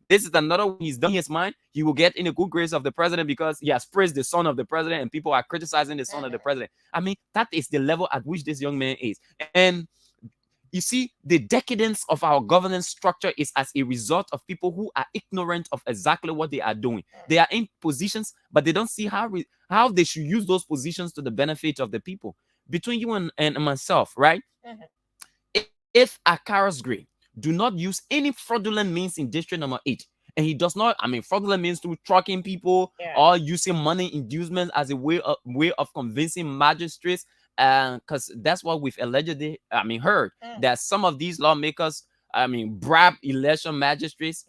This is another one he's done in his mind. He will get in the good grace of the president because he has praised the son of the president and people are criticizing the son of the president. I mean, that is the level at which this young man is. And you see, the decadence of our governance structure is as a result of people who are ignorant of exactly what they are doing. They are in positions, but they don't see how they should use those positions to the benefit of the people. Between you and myself, right? If Akara's Grey do not use any fraudulent means in district number 8, and he does not, I mean, fraudulent means through trucking people or using money inducement as a way of convincing magistrates, because that's what we've allegedly, heard, that some of these lawmakers, bribe election magistrates,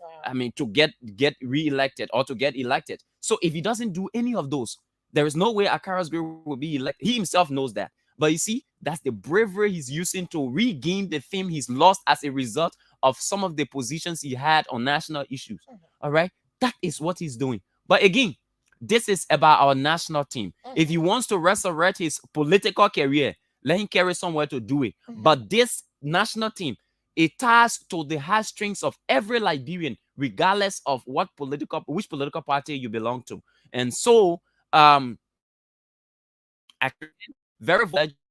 to get re-elected or to get elected. So if he doesn't do any of those, there is no way Akara's Grey will be elected. He himself knows that. But you see, that's the bravery he's using to regain the fame he's lost as a result of some of the positions he had on national issues. All right? That is what he's doing. But again, this is about our national team. If he wants to resurrect his political career, let him carry somewhere to do it. But this national team, it ties to the heartstrings of every Liberian, regardless of which political party you belong to. And so, very legislature,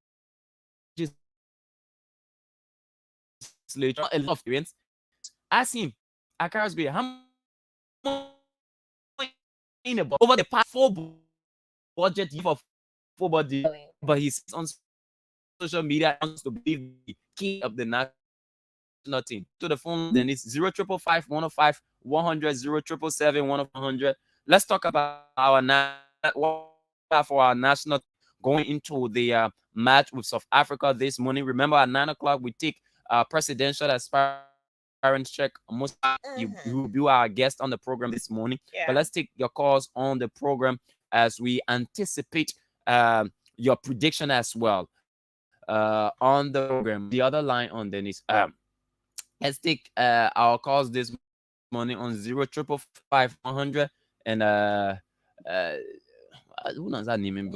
a lot of experience. Ask him, Akara's Grey, how over the past 4 budget year for budget, but he's on social media wants to be the king of the national team. To the phone, then it's 0555 105 100 0777 100. Let's talk about our national going into the match with South Africa this morning. Remember, at 9 o'clock, we take presidential aspirant check. You will be our guest on the program this morning. But let's take your calls on the program as we anticipate your prediction as well on the program. The other line on Dennise. Let's take our calls this morning on 0555 100 and who knows that name?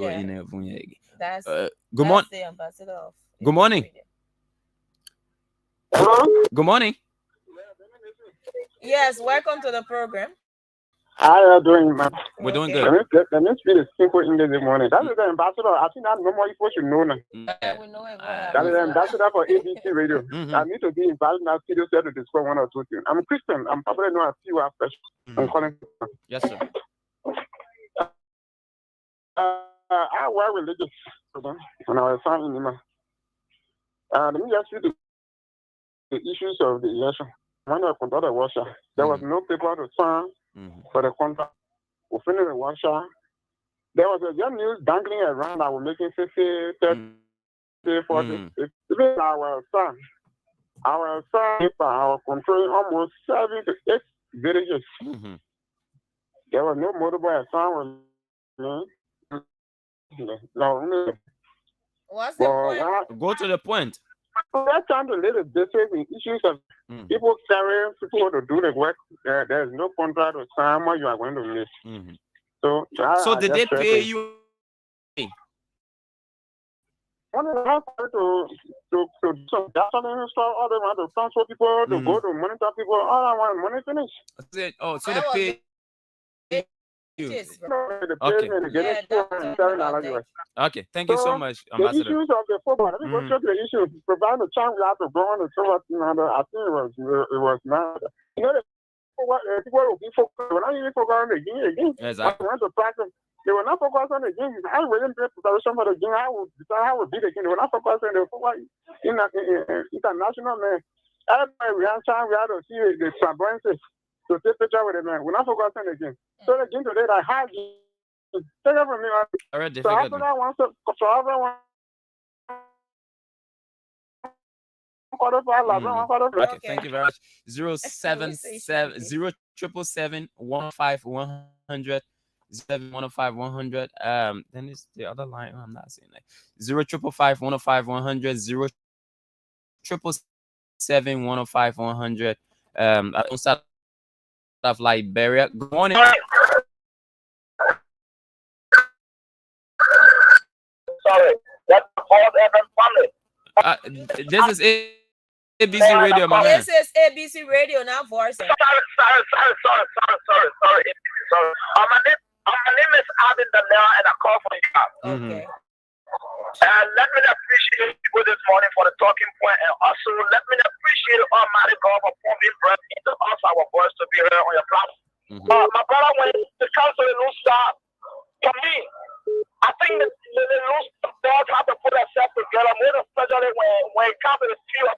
That's good morning. the ambassador of Good morning. Hello? Good morning. Yes, welcome to the program. How are you doing, man? We're doing Okay. good. Let me speak the simple English this morning. That is the ambassador. I think that's no more supposed to know now. Yeah, we know it well. That is the ambassador for ABC Radio. Mhm. I need to be invited now studio set to discuss one or two things. I'm Christian. I'm probably known as few after. I'm calling. Yes, sir. I wear religious when I was son in Lima. Let me just read the issues of the election. When I conducted Russia, there was no paper to sign for the contract. We finished in Russia. There was a young news dangling around that was making 50, 30, 40. Even our son, our controlling almost 7 to 8 villages. There was no motorbike sign was no. What's the point? Go to the point. They're trying to lay the basis in issues of people carrying people to do the work. There's no contract or sign what you are going to miss. So So did they pay you? when they have to some gasoline stuff, all they want to transfer people, to go to monitor people, all I want money finish. Oh, so I they was pay you. Yes, You know, they pay Okay. me, they get Yeah, it that's $207 about US. Okay, thank you so So much, the Ambassador. issues of the football, let me go straight to the issue. Provide the chance we have to go on the tour, I think it was not. You know, the people will be focused. When I even focus on the game again, Exactly. when I went to practice, they were not focused on the game. I wasn't doing preparation for the game. I would decide how would beat the game. They were not focused on the football international, man. Everybody we had time, we had to see the flamboyances to take picture with the man. We're not focused on the game. So the game today, I had take it from me. All right, So after that, once so everyone. Okay, thank you very much. 077 100. Then it's the other line. I'm not saying that. 055 I don't start of Liberia. Good morning. Sorry, that's all family. This is ABC Radio, my man. This is ABC Radio, not voice. Sorry. My name is Alvin Dennise, and I call from you. Okay. Let me appreciate you this morning for the talking point, and also let me appreciate Almighty God for pumping breath into us, our voice, to be heard on your platform. My brother, when it comes to the new start, for me, I think the new stars have to put themselves together, more especially when it comes to the field.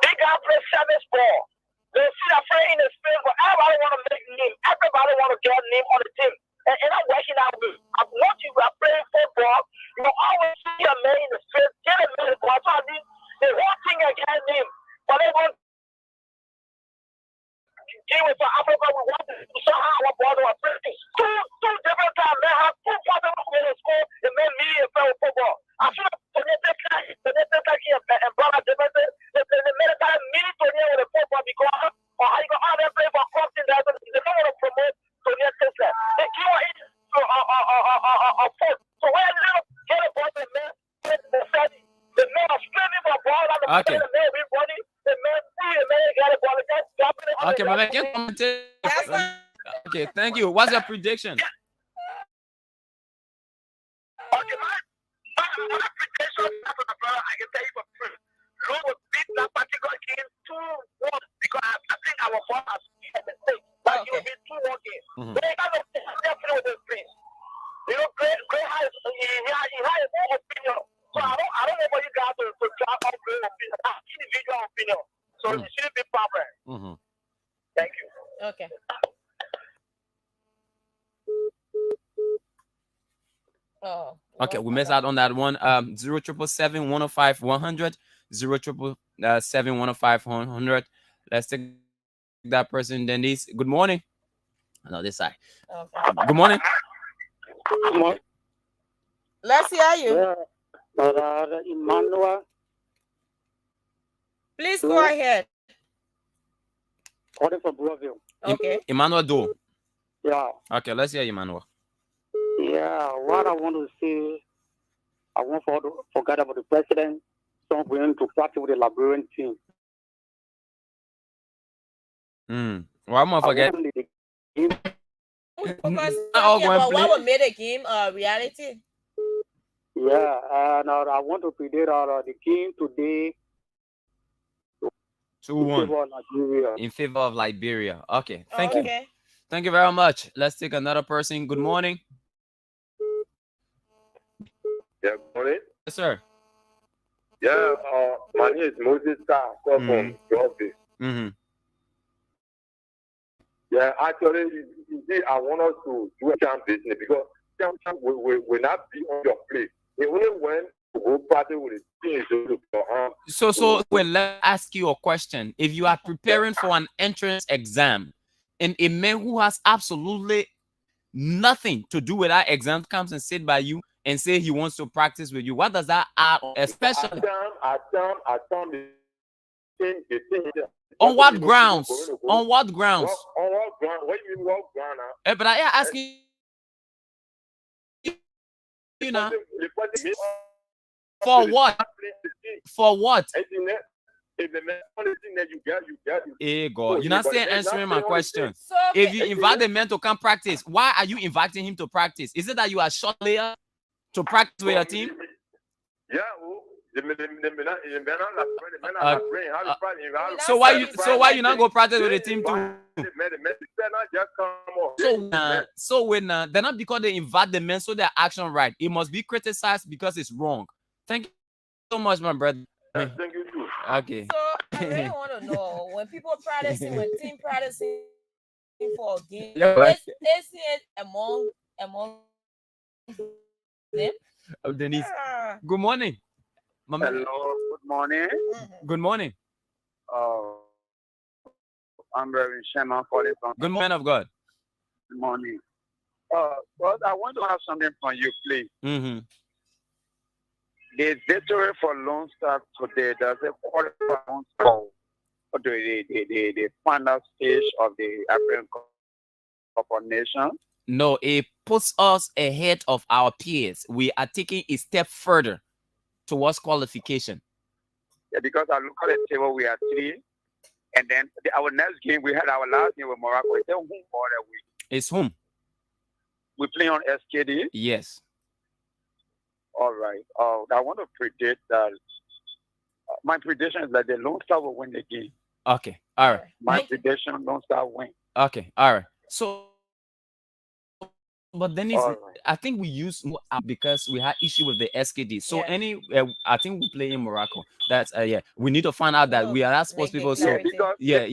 They got to play seventh ball. They see that friend in the field, but everybody want to make name. Everybody want to get a name on the team. And I'm working out with. Once you are playing football, you always see a man in the field, get a man in the ball. So I mean, the whole thing against him. But they want deal with Africa. We want to show how our ball was playing. Two different times, man, have two possible in the school, and man, me and play football. I feel like and brother, they made a time mini tournament with the football because how you go out there play for Compton, they don't want to promote tournament system. They keep on eating a foot. So when you get a ball, the man, the man are screaming for ball, and the man be running, the man see the man get a ball, the man dropping it. Okay, my man, can comment. Okay, thank you. What's your prediction? Okay, my prediction, I can tell you for free. Lou will beat that particular game 2-1 because I think our ball has made a mistake. But he will be 2-1 game. But they kind of definitely with the Prince. You know, Gray has his own opinion. So I don't know for you guys to drop off Gray opinion. That's individual opinion. So it shouldn't be perfect. Thank you. Okay. Oh. Okay, we missed out on that one. 0777 105 100. 0777 105 100. Let's take that person, Dennise. Good morning. No, this side. Okay. Good morning. Good morning. Let's hear you. Emmanuel. Please go ahead. Calling from Broville. Okay. Emmanuel Do. Yeah. Okay, let's hear Emmanuel. Yeah, what I want to say, I want to forget about the president. So we're going to practice with the Liberian team. Well, I'm gonna forget. Because what would make the game reality? Yeah, and I want to predict the game today 2-1 in favor of Liberia. Okay, thank you. Thank you very much. Let's take another person. Good morning. Yeah, good morning. Yes, sir. Yeah, my name is Moses Star, from Georgia. Yeah, actually, indeed, I want us to do a champ business because champ will not be on your plate. Even when you go party with the team, so well, let's ask you a question. If you are preparing for an entrance exam, and a man who has absolutely nothing to do with that exam comes and sit by you and say he wants to practice with you, what does that add? Especially on what grounds? On what grounds? On what ground? What do you mean what ground? But I am asking you now. For what? For what? If the man only thing that you get. Hey God, you're not still answering my question. So If you invite the man to come practice, why are you inviting him to practice? Is it that you are short player to practice with your team? Yeah. So why you not go practice with the team too? So when they're not because they invite the men so their action right. It must be criticized because it's wrong. Thank you so much, my brother. Thank you too. Okay. So I really want to know when people practicing, when team practicing for a game, is it among them? Dennise. Good morning. Hello, good morning. Good morning. I'm Reverend Shema calling from. Good man of God. Good morning. Well, I want to have something from you, please. Mm-hmm. The victory for Lone Star today, does it qualify Lone Star for the final stage of the African Cup of Nations? No, it puts us ahead of our peers. We are taking a step further towards qualification. Yeah, because I look at the table, we are 3. And then our next game, we had our last game with Morocco. It's home for the week. It's whom? We play on SKD. Yes. All right. I want to predict that. My prediction is that the Lone Star will win the game. Okay. All right. My prediction, Lone Star win. Okay. All right. So, but then All right. I think we use because we had issue with the SKD. So I think we play in Morocco. That's yeah. We need to find out that we are not sports people. So because yeah.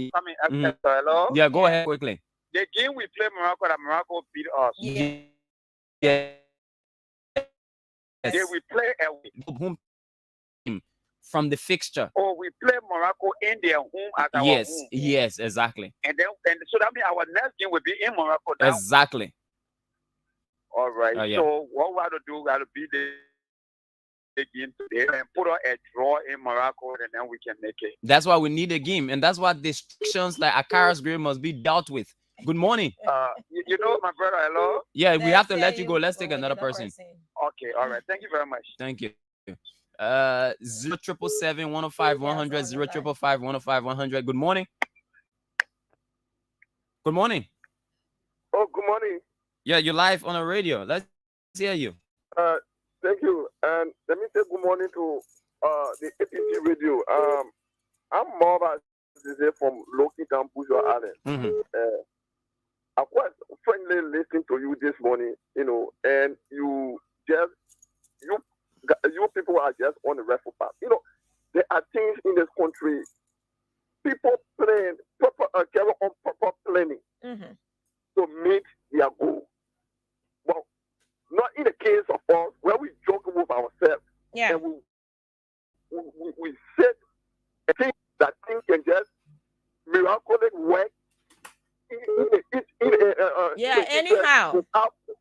Hello. Yeah. Go ahead quickly. The game we play Morocco, that Morocco beat us. Yeah. Yeah, we play away. From the fixture. Oh, we play Morocco in their home at our home. Yes, exactly. And so that means our next game will be in Morocco now. Exactly. All right. Yeah. So what we have to do, we have to beat the game today and put on a draw in Morocco, and then we can make it. That's why we need a game, and that's why distractions like Akara's grave must be dealt with. Good morning. You know, my brother, hello? Yeah, we have to let you go. Let's take another person. Okay, all right. Thank you very much. Thank you. 0777 105 100 0555 105 100. Good morning. Good morning. Oh, good morning. Yeah, you're live on the radio. Let's hear you. Thank you. And let me say good morning to the APC radio. I'm Marva from Loki Campus or Allen. I was friendly listening to you this morning, and you people are just on the rifle path. There are things in this country, people plan carry on proper planning to meet their goal. But not in the case of us where we joke with ourselves. Yeah. And we said a thing that things can just miraculously work. Anyhow.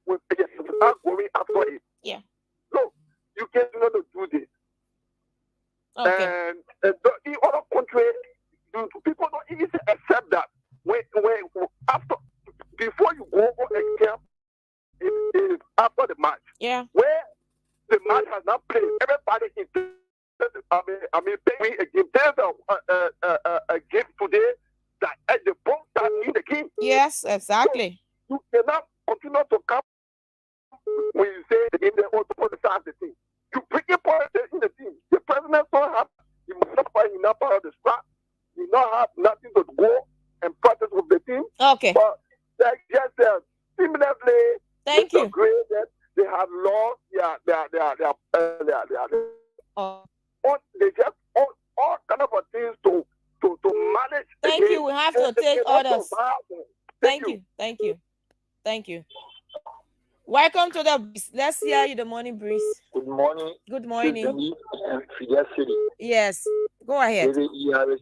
Without going after it. Yeah. So you cannot do this. Okay. And in other countries, people don't even accept that. When after before you go on exam, it is after the match. Yeah. Where the match has not played, everybody is paying a game. There's a game today that at the both that in the game. Yes, exactly. So you cannot continue to come when you say the game they want to politicize the team. You bring your politics in the team. The president don't have, he must not find enough part of the staff. He not have nothing to go and practice with the team. Okay. But like just similarly, thank you. Agree that they have lost they just all kind of things to manage. Thank you. We have to take orders. Thank you. Welcome to the breeze. Let's hear you the morning breeze. Good morning. Good morning. And Fidel City. Yes. Go ahead. Is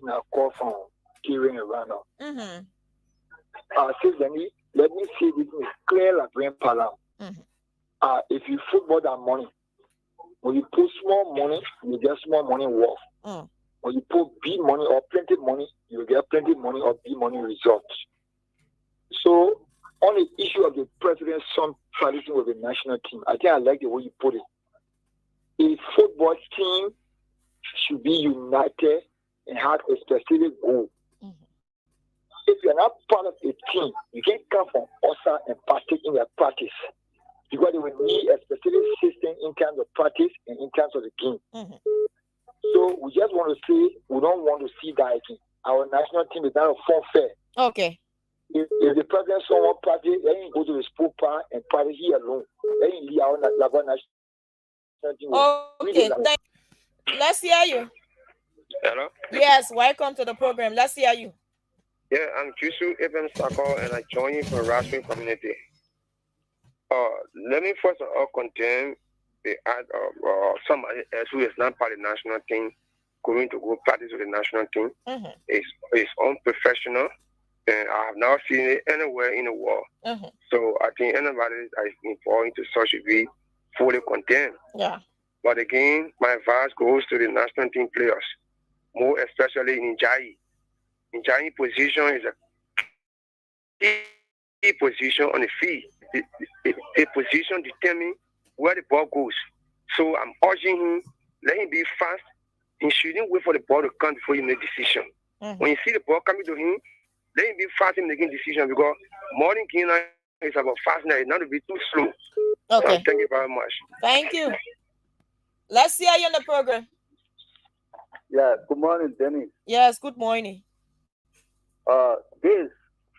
now call from Kirin Rwanda. Dennise, let me see this is clear like brain palam. If you football that money, when you put small money, you get small money worth. When you put big money or plenty money, you get plenty money or big money results. So on the issue of the president's son tradition with the national team, I think I like the way you put it. a football team should be united and have a specific goal. If you're not part of a team, you can't come from outside and partake in their practice. Because they will need a specific system in terms of practice and in terms of the game. So we just want to say we don't want to see that again. Our national team is not a fun fair. Okay. If the president someone practice, then he go to the sport park and practice here alone. Then he leave our national team. Okay. Let's hear you. Hello? Yes, welcome to the program. Let's hear you. Yeah, I'm Chusu Ibn Sako, and I join you from Raspberry community. Let me first of all condemn the act of somebody else who is not part of the national team going to go practice with the national team. It's unprofessional, and I have not seen it anywhere in the world. So I think anybody that is involved into such a way fully condemned. Yeah. But again, my advice goes to the national team players, more especially in Njai. Njai position is a key position on the field. The position determines where the ball goes. So I'm urging him, let him be fast. He shouldn't wait for the ball to come before you make a decision. When you see the ball coming to him, let him be fast in making decision, because modern game is about fastness, not to be too slow. Okay. So thank you very much. Thank you. Let's hear you on the program. Yeah, good morning, Dennise. Yes, good morning. This is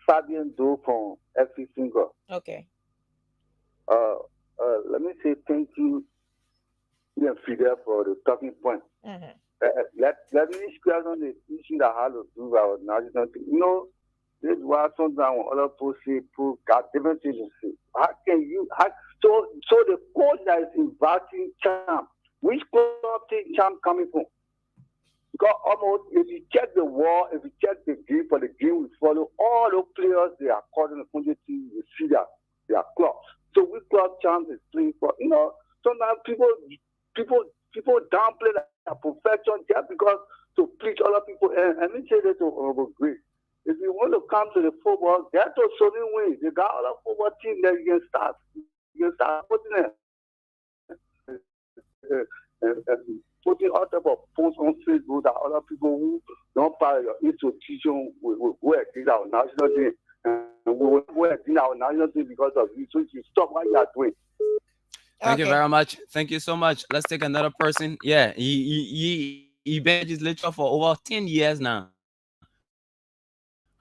Fabian Do from FC Single. Okay. Let me say thank you, Fidel, for the talking point. Let me express on the issue that has to do with our national team. You know, this is why sometimes when other people say, people got different things to say. How can you, so the coach that is inviting champ, which club take champ coming from? Because almost, if you check the wall, if you check the game for the game, we follow all those players, they are called in the country team, you see that they are clubs. So which club champ is playing for? You know, sometimes people downplay that perfection just because to please other people. And let me say this to Honorable Grace. If you want to come to the football, get to certain ways. You got other football team that you can start. You can start putting putting all type of posts on Facebook that other people who don't part of your institution will go against our national team. And we will go against our national team because of you. So you stop what you are doing. Thank you very much. Thank you so much. Let's take another person. Yeah, he been legislature for over 10 years now.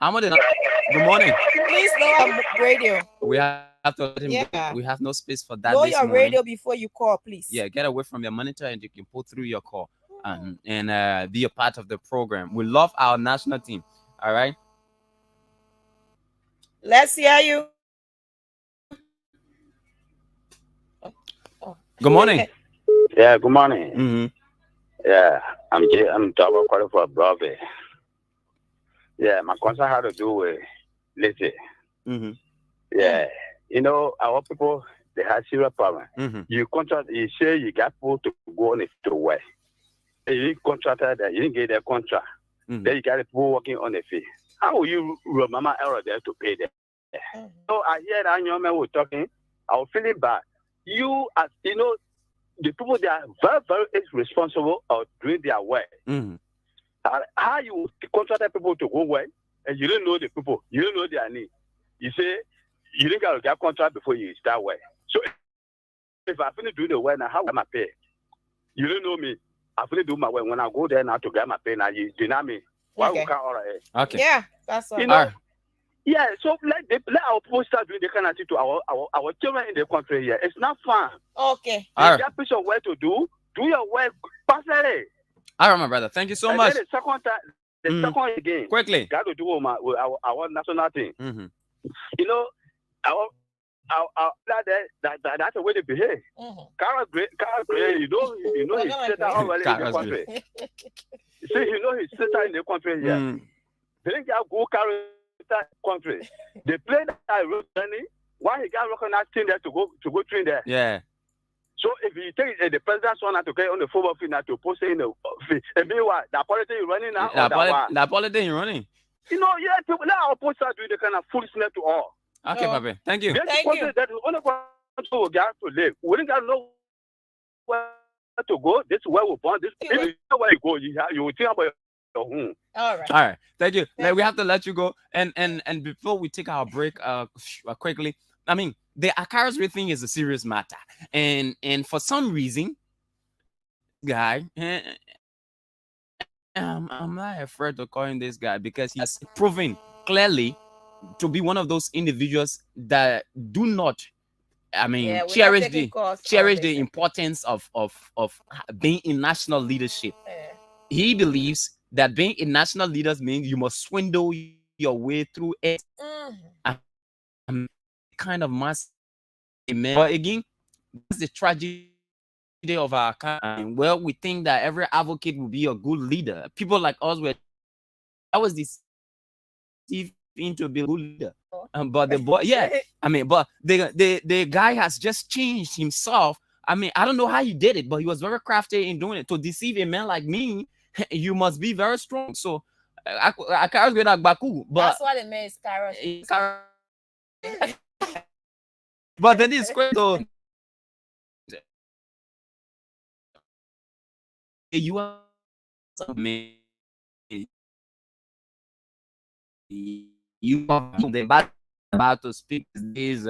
Good morning. Please lower your radio. We have to let him go. We have no space for that. Lower your radio before you call, please. Yeah, get away from your monitor and you can pull through your call and be a part of the program. We love our national team. All right. Let's hear you. Good morning. Yeah, good morning. Yeah, I'm double qualified for Broadway. Yeah, my concern had to do with Lizzie. Yeah, you know, our people, they have serious problem. You contract, you say you got people to go on it to work. You contracted that, you didn't get their contract. Then you got people working on the fee. How will you remember error there to pay them? So I hear that young man was talking, I was feeling bad. You, as you know, the people that are very, very responsible of doing their work. How you contract people to go work and you don't know the people, you don't know their need. You say you didn't get a contract before you start work. So if I finish doing the work now, how am I pay? You don't know me. I finish doing my work. When I go there now to get my pay now, you deny me. Why we can't all right? Okay. Yeah, that's all. You know, yeah, so let our people start doing the kind of thing to our children in the country here. It's not fun. Okay. You got a piece of work to do your work personally. All right, my brother. Thank you so much. Then the second time, second again. Quickly. Got to do with our national thing. You know, that's the way they behave. Carol Gray, you know he's set out already in the country. See, you know he's set out in the country here. They didn't get go Carol country. They play that road journey. Why he got recognized team there to go train there? Yeah. So if you take the president's one to get on the football field now to post it in the field, and meanwhile, the politics is running now. The politics is running. You know, yeah, people, let our post start doing the kind of foolishness to all. Okay, Papi. Thank you. Thank you. That only country will get to live. We didn't got no to go. This is where we're born. This if you know where you go, you will think about your home. All right. All right. Thank you. Like, we have to let you go. And before we take our break, quickly, I mean, the incarcerate thing is a serious matter, and for some reason, guy, I'm not afraid to call him this guy because he has proven clearly to be one of those individuals that do not, I mean, Yeah, we're not cherish taking the calls on cherish this. the importance of being in national leadership. Yeah. He believes that being a national leader means you must swindle your way through it. I'm kind of mass man. But again, that's the tragedy of our country. Well, we think that every advocate will be a good leader. People like us were, I was deceived into being a good leader. But the boy, yeah, I mean, but the guy has just changed himself. I mean, I don't know how he did it, but he was very crafty in doing it. To deceive a man like me, you must be very strong. So I can't get Baku, but that's why the man is Kairos. but then it's great though. You are me. You are about to speak these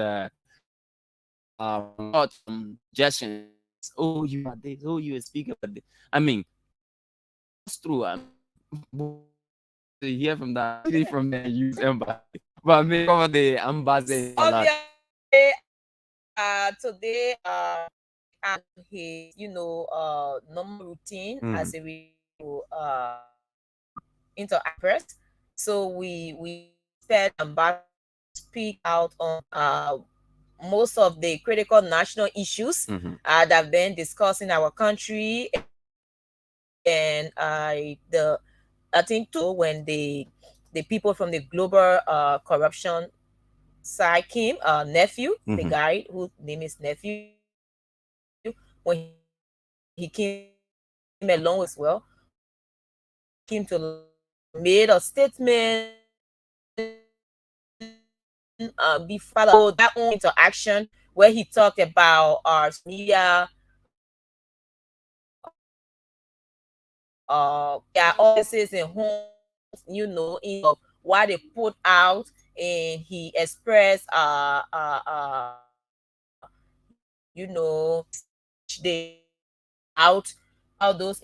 suggestions. Oh, you are this. Oh, you are speaking about this. I mean, it's true. To hear from that, from the use embassy, but I mean, cover the embassy. Today, and his, normal routine as a interact. So we said about speak out on most of the critical national issues that have been discussed in our country, and I think too when the people from the global corruption side came, nephew, the guy whose name is nephew, when he came along as well, came to made a statement before that own interaction where he talked about our media, offices and homes, in what they put out, and he expressed they out those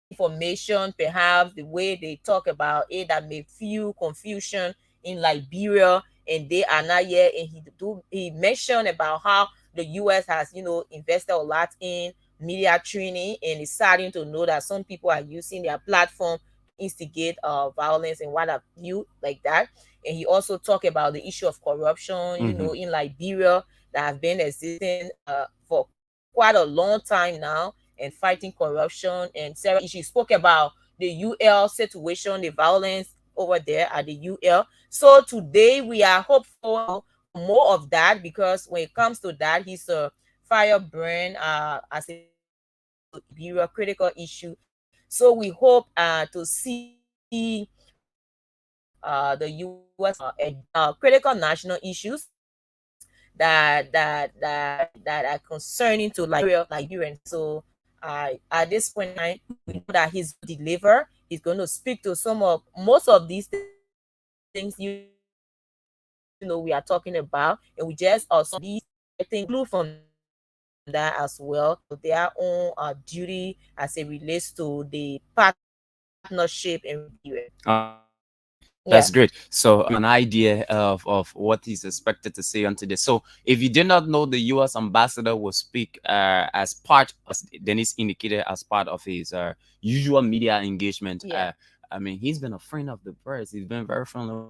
information, perhaps the way they talk about it that may feel confusion in Liberia, and they are not yet. And he mentioned about how the US has invested a lot in media training, and is starting to know that some people are using their platform to instigate violence and what have you like that. And he also talked about the issue of corruption, in Liberia, that have been existing for quite a long time now, and fighting corruption and several issues. Spoke about the UL situation, the violence over there at the UL. So today we are hopeful for more of that, because when it comes to that, he's a firebrand as a critical issue. So we hope to see the US critical national issues that are concerning to Liberians. So at this point in time, we know that he's deliver. He's going to speak to most of these things we are talking about, and we just also these things include from that as well, to their own duty as it relates to the partnership in That's great. So an idea of what he's expected to say on today. So if you did not know, the U.S. ambassador will speak as part, as Dennise indicated, as part of his usual media engagement. I mean, he's been a friend of the press. He's been very friendly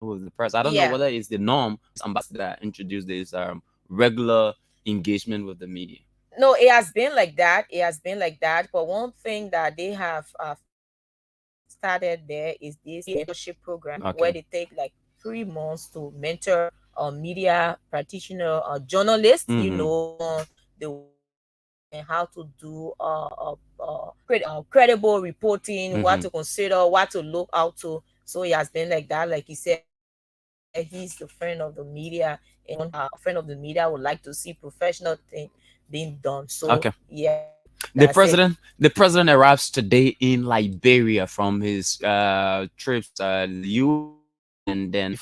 with the press. I don't know whether it's the norm ambassador introduced this regular engagement with the media. No, it has been like that. But one thing that they have started there is this mentorship program, where they take like 3 months to mentor a media practitioner or journalist, the and how to do credible reporting, what to consider, what to look out to. So he has been like that. Like he said, he's the friend of the media, and a friend of the media would like to see professional thing being done. So The president arrives today in Liberia from his trips and then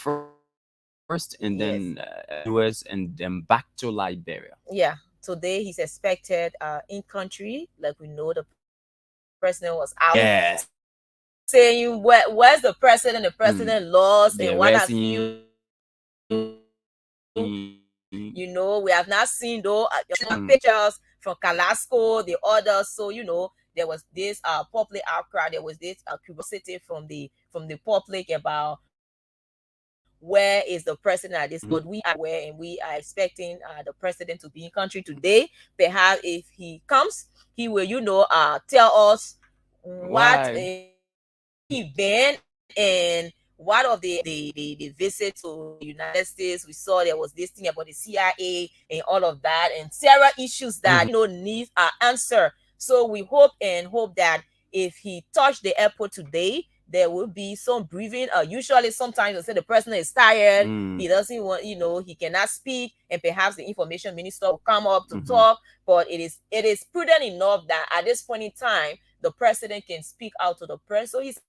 first and then US and then back to Liberia. Yeah, today he's expected in country. Like we know, the president was out. Yes. Saying where's the president? The president lost and what have you. You know, we have not seen though pictures from Calasco, the others. So you know, there was this public outcry. There was this curiosity from the public about where is the president at this. But we are aware and we are expecting the president to be in country today. Perhaps if he comes, he will, you know, tell us what he been and what of the visit to the United States. We saw there was this thing about the CIA and all of that and several issues that you know need an answer. So we hope that if he touched the airport today, there will be some briefing. Usually sometimes they say the president is tired, he doesn't want, you know, he cannot speak, and perhaps the information minister will come up to talk. But it is prudent enough that at this point in time the president can speak out to the press. So he's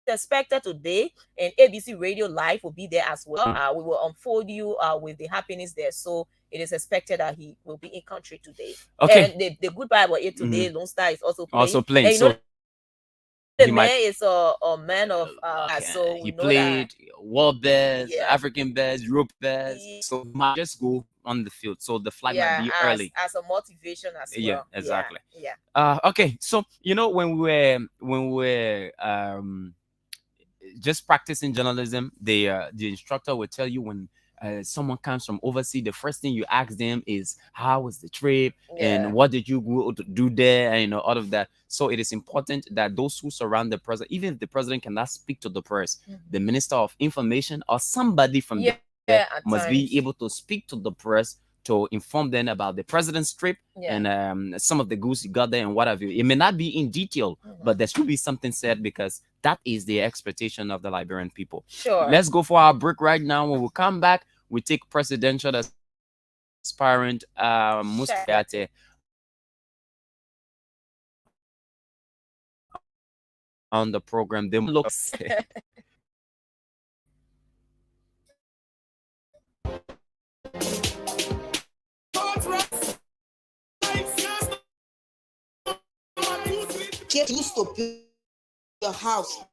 expected today, and ABC Radio Live will be there as well. We will unfold you with the happenings there. So it is expected that he will be in country today. Okay. And the good Bible here today, Lone Star is also playing. And, you know, the man is a man of so he played world best, African best, Europe best. So he might just go on the field. So the flight might be early. As a motivation as well. Yeah, exactly. Yeah. Okay. So you know, when we were just practicing journalism, the instructor will tell you when someone comes from overseas, the first thing you ask them is how was the trip and what did you go to do there, and you know, all of that. So it is important that those who surround the president, even if the president cannot speak to the press, the minister of information or somebody from there must be able to speak to the press to inform them about the president's trip and some of the goods he got there and what have you. It may not be in detail, but there should be something said because that is the expectation of the Liberian people. Sure. Let's go for our break right now. When we come back, we take presidential aspirant Musayate on the program. They look. Get used to build your house.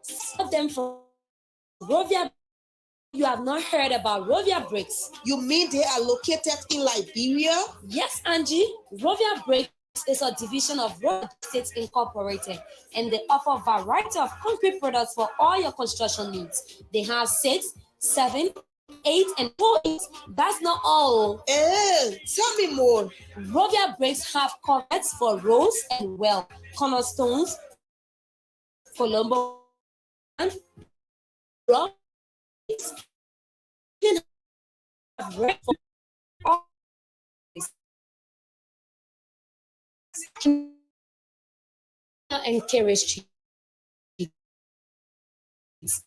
Stop them from Rovia. You have not heard about Rovia Bricks. You mean they are located in Liberia? Yes, Angie. Rovia Bricks is a division of Rovia Estates Incorporated, and they offer a variety of concrete products for all your construction needs. They have 6, 7, 8, and 4 inches. That's not all. Tell me more. Rovia Bricks have coverts for roads and well, cornerstones, Colombo, and rock. And carriage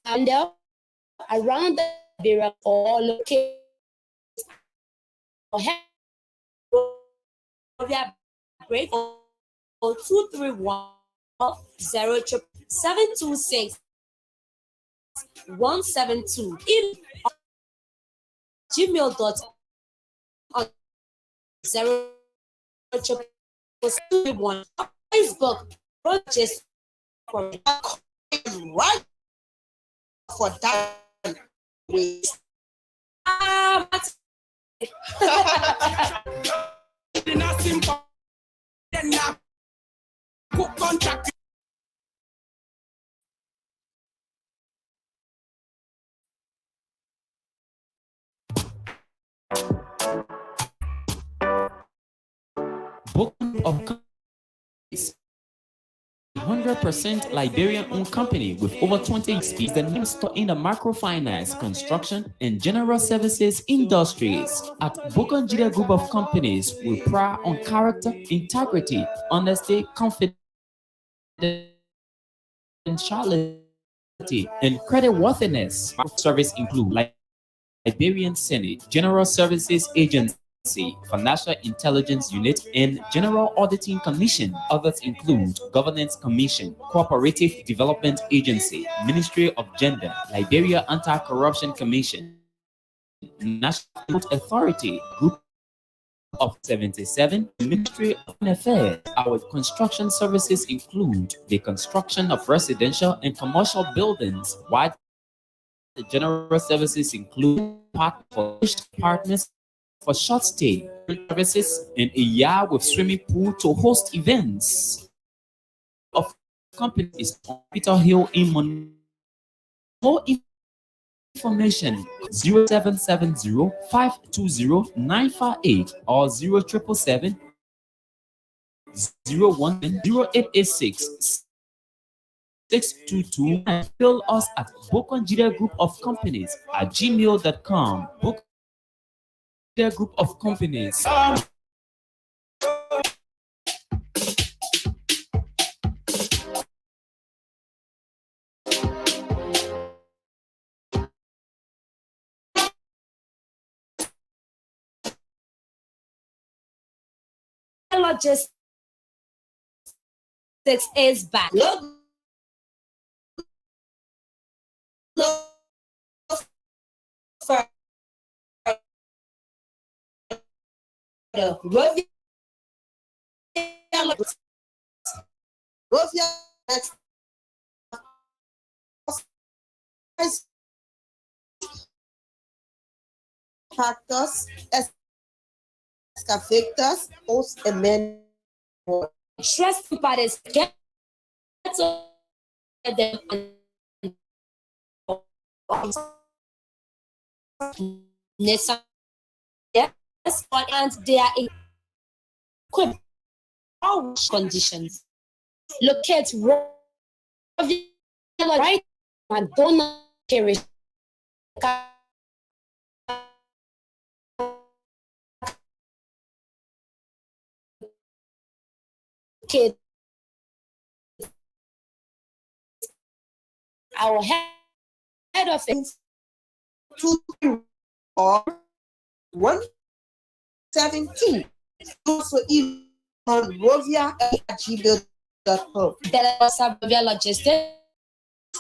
and around the Liberia or located break or 231 0726 172 in gmail.com 0 Facebook just for right for that way. Book of 100% Liberian-owned company with over 20 speeds, the Nimpson in the microfinance, construction, and general services industries. At Bokonjida Group of Companies, we pride on character, integrity, honesty, confidentiality, and creditworthiness. Our service include Liberian Senate, General Services Agency, for National Intelligence Unit, and General Auditing Commission. Others include Governance Commission, Cooperative Development Agency, Ministry of Gender, Liberia Anti-Corruption Commission, National Food Authority, Group of 77, Ministry of Foreign Affairs. Our construction services include the construction of residential and commercial buildings, while the general services include apartments for short stay services and a yard with swimming pool to host events. Of company is on Peter Hill in Monroe. More information 0770 520 958 or 0777 0886 622 and fill us at Bokonjida Group of Companies at gmail.com. Bokonjida Group of Companies. Logistics is back. Tractors, excavators, hosts, and many more. Interested parties get them Nissan, yes, and they are equipped all conditions. Locate right and don't carry kid. Our head of things 2 or 172. Also, even on rovia@gmail.com. Rovia Logistics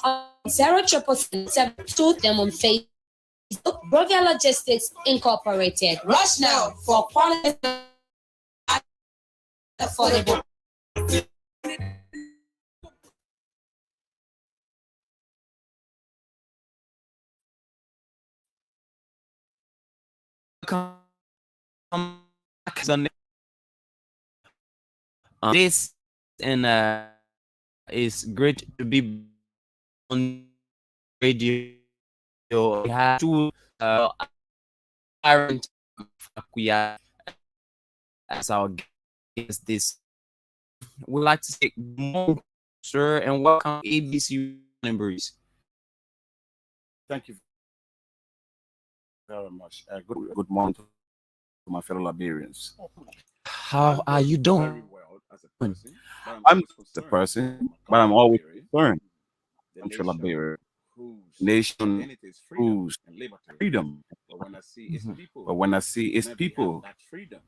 on 07772 them on Facebook. Rovia Logistics Incorporated. Rush now for quality affordable. This and it's great to be on radio. We have two parent as our guest this. We'd like to say good morning, sir, and welcome ABC members. Thank you very much. Good morning to my fellow Liberians. How are you doing? Very well as a person. I'm the person, but I'm always concerned. Central Liberia, nation whose freedom. But when I see its people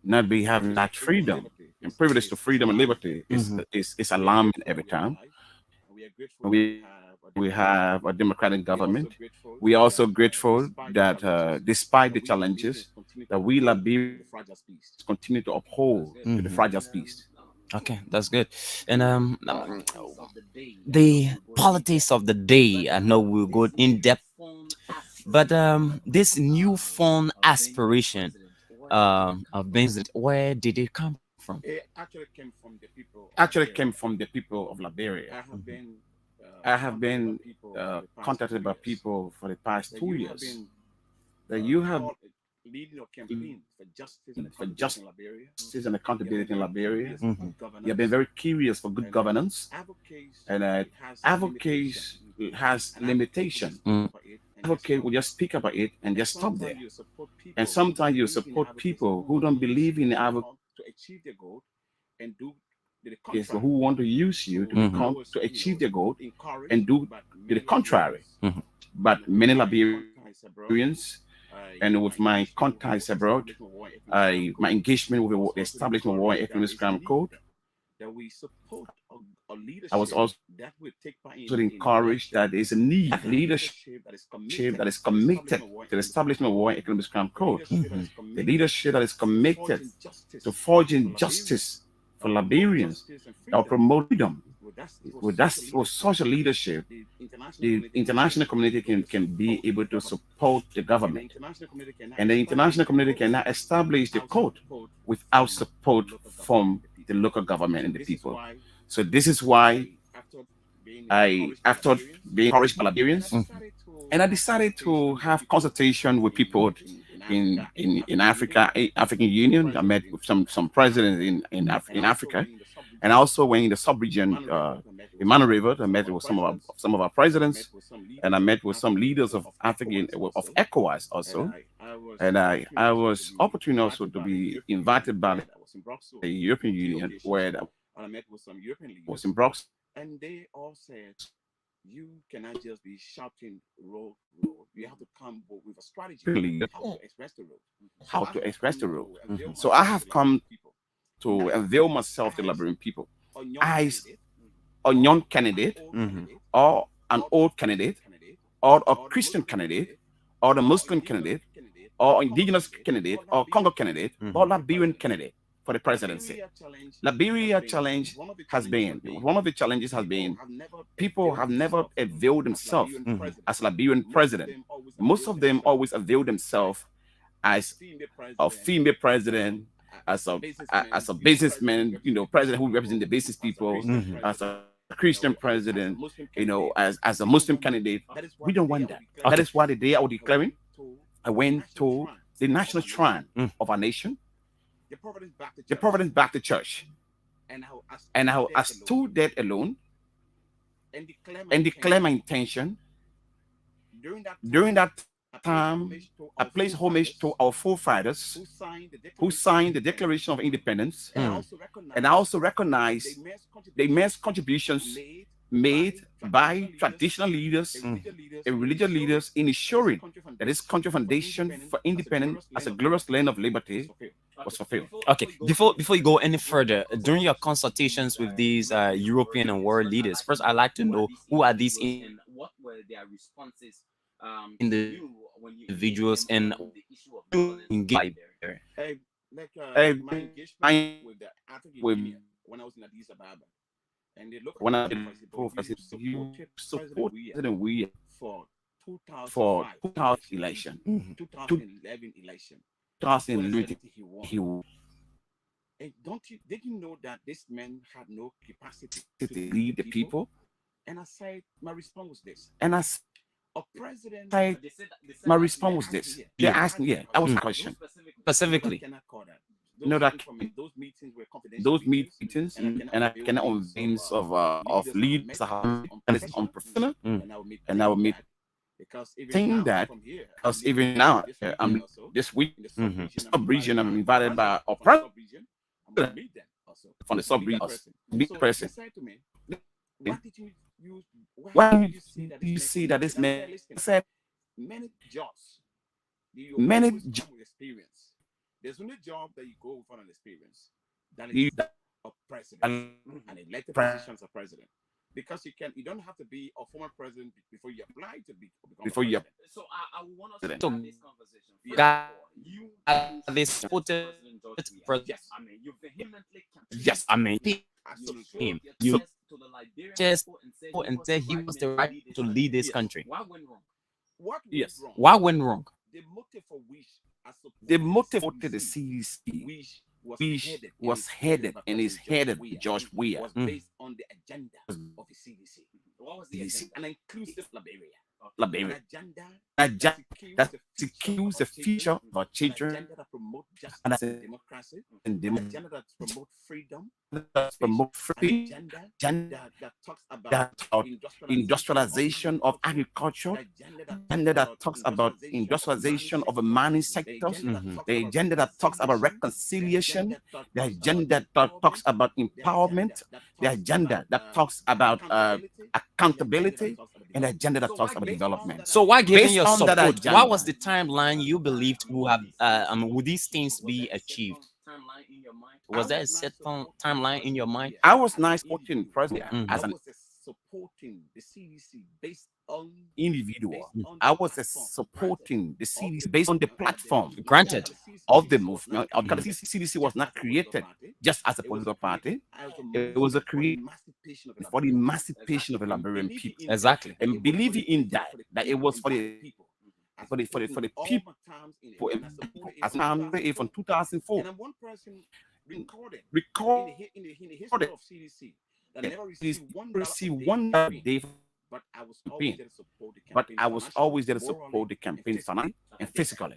not be having that freedom and privilege to freedom and liberty, it's alarming every time. We have a democratic government. We are also grateful that despite the challenges, that we Liberians continue to uphold the fragile peace. Okay, that's good. And the politics of the day, I know we'll go in depth, but this new phone aspiration of Benz, where did it come from? It actually came from the people of Liberia. I have been contacted by people for the past 2 years that you have leading a campaign for justice and accountability in Liberia. You have been very curious for good governance, and advocate has limitation. Advocate will just speak about it and just stop there. And sometimes you support people who don't believe in the advocate to achieve their goal and do is who want to use you to become to achieve their goal and do the contrary. But many Liberians and with my contacts abroad, my engagement with the establishment of War and Economic Crime Code, I was also encouraged that there's a need of leadership that is committed to the establishment of War and Economic Crime Code. The leadership that is committed to forging justice for Liberians, that will promote freedom. With such a leadership, the international community can be able to support the government. And the international community cannot establish the code without support from the local government and the people. So this is why after being encouraged by Liberians, and I decided to have consultation with people in Africa, African Union. I met with some presidents in Africa, and I also went in the sub-region, in Mano River. I met with some of our presidents, and I met with some leaders of ECOWAS also. And I was opportune also to be invited by the European Union, where I was in Brussels. And they all said, you cannot just be shouting road. You have to come with a strategy how to express the road. How to express the road. So I have come to avail myself to the Liberian people as a young candidate, or an old candidate, or a Christian candidate, or a Muslim candidate, or indigenous candidate, or Congo candidate, or Liberian candidate for the presidency. Liberia challenge has been, one of the challenges has been, people have never availed themselves as Liberian president. Most of them always avail themselves as a female president, as a businessman, president who represents the business people, as a Christian president, as a Muslim candidate. We don't want that. That is why the day I was declaring, I went to the national shrine of our nation, the Providence Baptist Church, and I stood there alone and declared my intention. During that time, I placed homage to our forefathers who signed the Declaration of Independence, and I also recognize the immense contributions made by traditional leaders and religious leaders in ensuring that this country foundation for independence as a glorious land of liberty was fulfilled. Okay, before you go any further, during your consultations with these European and world leaders, first I'd like to know who are these and what were their responses in the individuals and engage there. My engagement with the African Union when I was in Addis Ababa. And they look at you supported President Weah for 2005 election, 2011 election. 2011, he won. And did you know that this man had no capacity to lead the people? And I said, my response was this. And a president. My response was this. They asked me, that was the question. Specifically. That those meetings were confidential. Those meetings, and I cannot on names of leaders and it's unprofessional, and I will meet. Because even now, I'm this week, sub-region, I'm invited by a president from the sub-region, big person. Why did you see that this man said many jobs? Experience. There's only job that you go for an experience that is a president, an elected position as a president. Because you don't have to be a former president before you apply to become president. So I want us to have this conversation. You this president. Yes, I mean you vehemently campaign. Yes, I mean him. You just and say he was the right to lead this country. What went wrong? What went wrong? The motive for which the motive for the CDC was headed and is headed by George Weah was based on the agenda of the CDC. What was the agenda? An inclusive Liberia. Liberia. That secures the future of our children. An agenda that promotes justice and democracy. An agenda that promotes freedom. Agenda that talks about industrialization of agriculture. Agenda that talks about industrialization of the mining sectors. The agenda that talks about reconciliation. The agenda that talks about empowerment. The agenda that talks about accountability. an agenda that talks about development. So why giving Based your on that support? What agenda, was the timeline you believed would these things be achieved? Was there a set timeline in your mind? I was not supporting president as an supporting the CDC based on individual. I was supporting the CDC based on the platform, Granted, of the movement. Because the CDC was not created just as a political party. It was a creation for the emancipation of the Liberian people. Exactly. And believing in that it was for the people, as from 2004. And I'm one person recorded Recorded in the history of CDC that never received one day but I was campaign. always there to support the campaign. But I was always there to support the campaign financially and physically.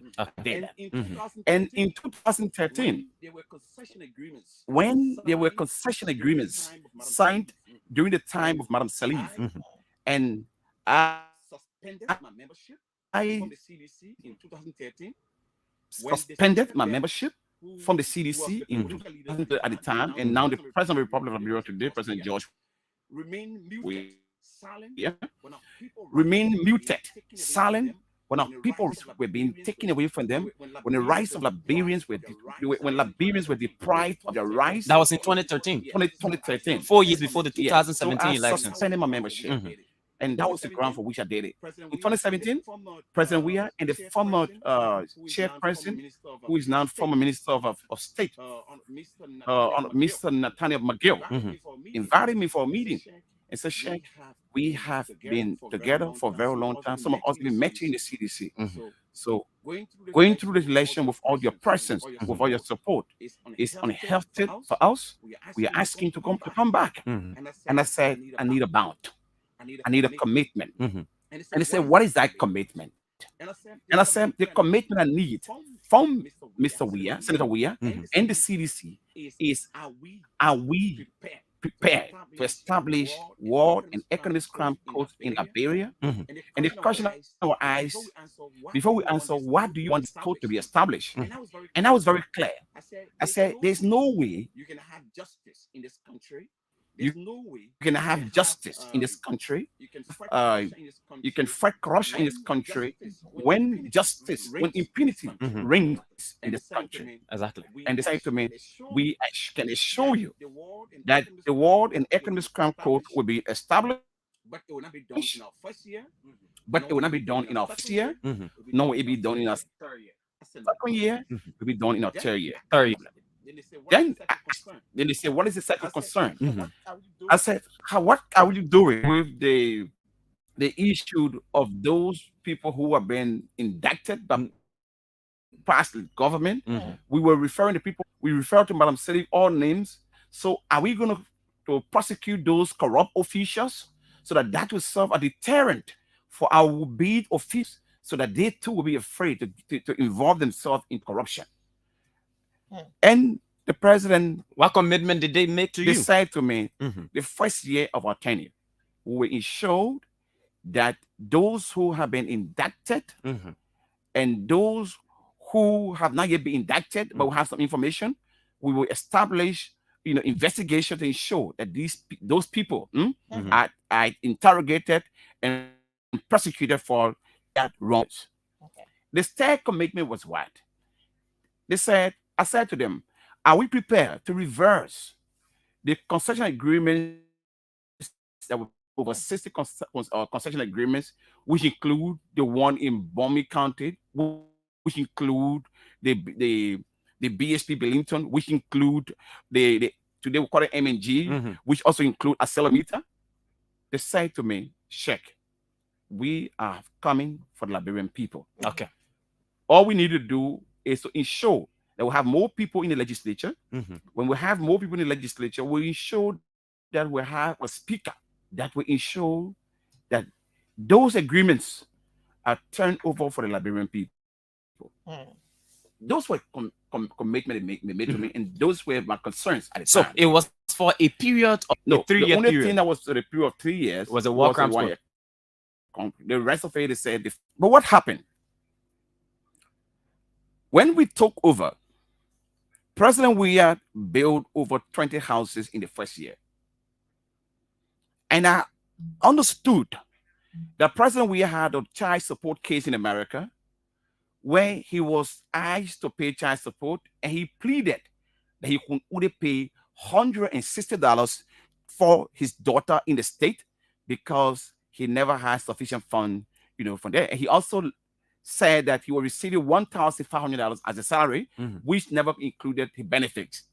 And in 2013, there were concession agreements. When there were concession agreements signed during the time of Madam Salif, and I suspended my membership I from the CDC in 2013. suspended my membership from the CDC at the time, and now the President of the Republic of Liberia today, President George, remain muted, silent, when our people remain muted, silent, when our people were being taken away from them, when the rights of Liberians were deprived of their rights. That was in 2013. 2013. 4 years before the Yes. 2017 So I elections. suspended my membership. And that was the ground for which I did it. In 2017, President Weah and the former chairperson, who is now former Minister of State, Mr. Nathaniel McGill, invited me for a meeting and said, Sheikh, we have been together for a very long time. Some of us even met you in the CDC. So going through this election with all your presence, with all your support, is unhealthy for us. We are asking to come back. And I said, I need a bound. I need a commitment. And he said, what is that commitment? And I said, the commitment I need from Mr. Weah, Senator Weah, and the CDC is, are we prepared to establish war and economic crime codes in Liberia? And the question in our eyes, before we answer, what do you want this code to be established? And I was very clear. I said, there's no way you can have justice in this country. You can have justice in this country. You can fight corruption in this country when justice, when impunity reigns in this country. Exactly. And they say to me, we can assure you that the World and Economic Crime Code will be established, but it will not be done in our first year. But it will not be done in our first year. No, it will be done in our second year. It will be done in our third year. Then they say, what is the second concern? I said, what are you doing with the issue of those people who have been indicted by past government? We were referring to people, we refer to Madam Saydee all names. So are we going to prosecute those corrupt officials so that will serve a deterrent for our bid officials, so that they too will be afraid to involve themselves in corruption? And the president, what commitment did they make to you? They said to me, the first year of our tenure, we ensured that those who have been indicted and those who have not yet been indicted but will have some information, we will establish, investigation to ensure that those people are interrogated and prosecuted for that wrongs. The third commitment was what? They said, I said to them, are we prepared to reverse the concession agreements that were over 60 concession agreements, which include the one in Bomi County, which include the BSP Billington, which include the today we call it MNG, which also include Accelometer? They said to me, Sheikh, we are coming for the Liberian people. Okay. All we need to do is to ensure that we have more people in the legislature. When we have more people in the legislature, we ensure that we have a speaker that will ensure that those agreements are turned over for the Liberian people. Those were commitments they made to me, and those were my concerns at the time. So it was for a period of no, 3 year the only period. thing that was for the period of 3 years was a war crimes. The rest of it, they said, but what happened? When we took over, President Weah built over 20 houses in the first year. And I understood The president we had a child support case in America where he was asked to pay child support and he pleaded that he could only pay $160 for his daughter in the state because he never had sufficient fund, from there. And he also said that he was receiving $1,500 as a salary, which never included his benefits.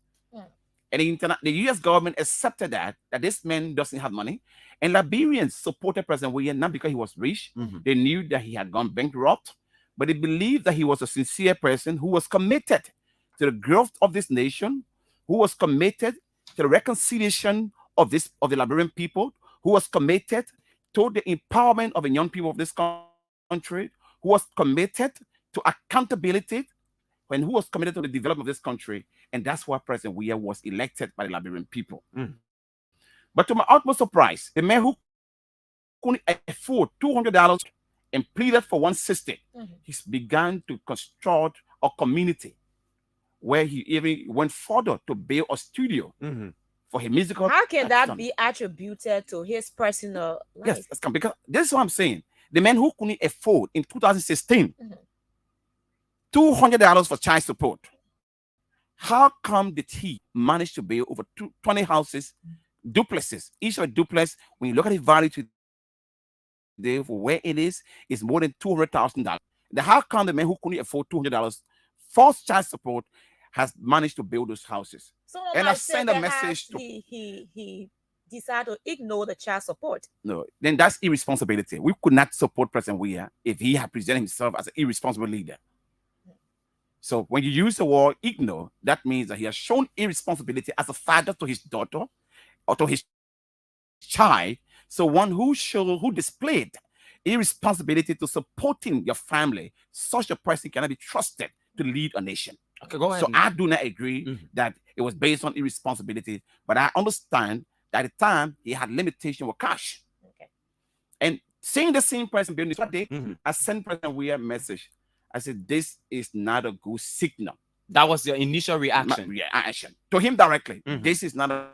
And the U.S. government accepted that this man doesn't have money. And Liberians supported President William not because he was rich. They knew that he had gone bankrupt, but they believed that he was a sincere person who was committed to the growth of this nation, who was committed to the reconciliation of the Liberian people, who was committed to the empowerment of the young people of this country, who was committed to accountability, and who was committed to the development of this country. And that's why President William was elected by the Liberian people. But to my utmost surprise, the man who couldn't afford $200 and pleaded for 160, he's begun to construct a community where he even went further to build a studio for his musical. How can that be attributed to his personal life? Yes, because this is what I'm saying. The man who couldn't afford in 2016 $200 for child support, how come did he manage to build over 20 houses, duplexes? Each of a duplex, when you look at the value today for where it is more than $200,000. How come the man who couldn't afford $200 for child support has managed to build those houses? So and I send a message to he decided to ignore the child support. No, then that's irresponsibility. We could not support President Weah if he had presented himself as an irresponsible leader. So when you use the word ignore, that means that he has shown irresponsibility as a father to his daughter or to his child. So one who displayed irresponsibility to supporting your family, such a person cannot be trusted to lead a nation. Okay, go ahead. So I do not agree that it was based on irresponsibility, but I understand that at the time he had limitation with cash. Okay. And seeing the same person building this day, I sent President Weah a message. I said, this is not a good signal. That was your initial reaction. Reaction to him directly. This is not a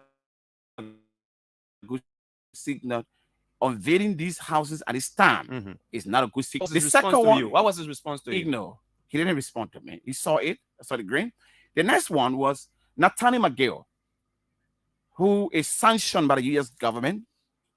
good signal. Unveiling these houses at this time is not a good signal. The second one, what was his response to you? Ignore. He didn't respond to me. He saw it. I saw the green. The next one was Nathaniel McGill, who is sanctioned by the U.S. government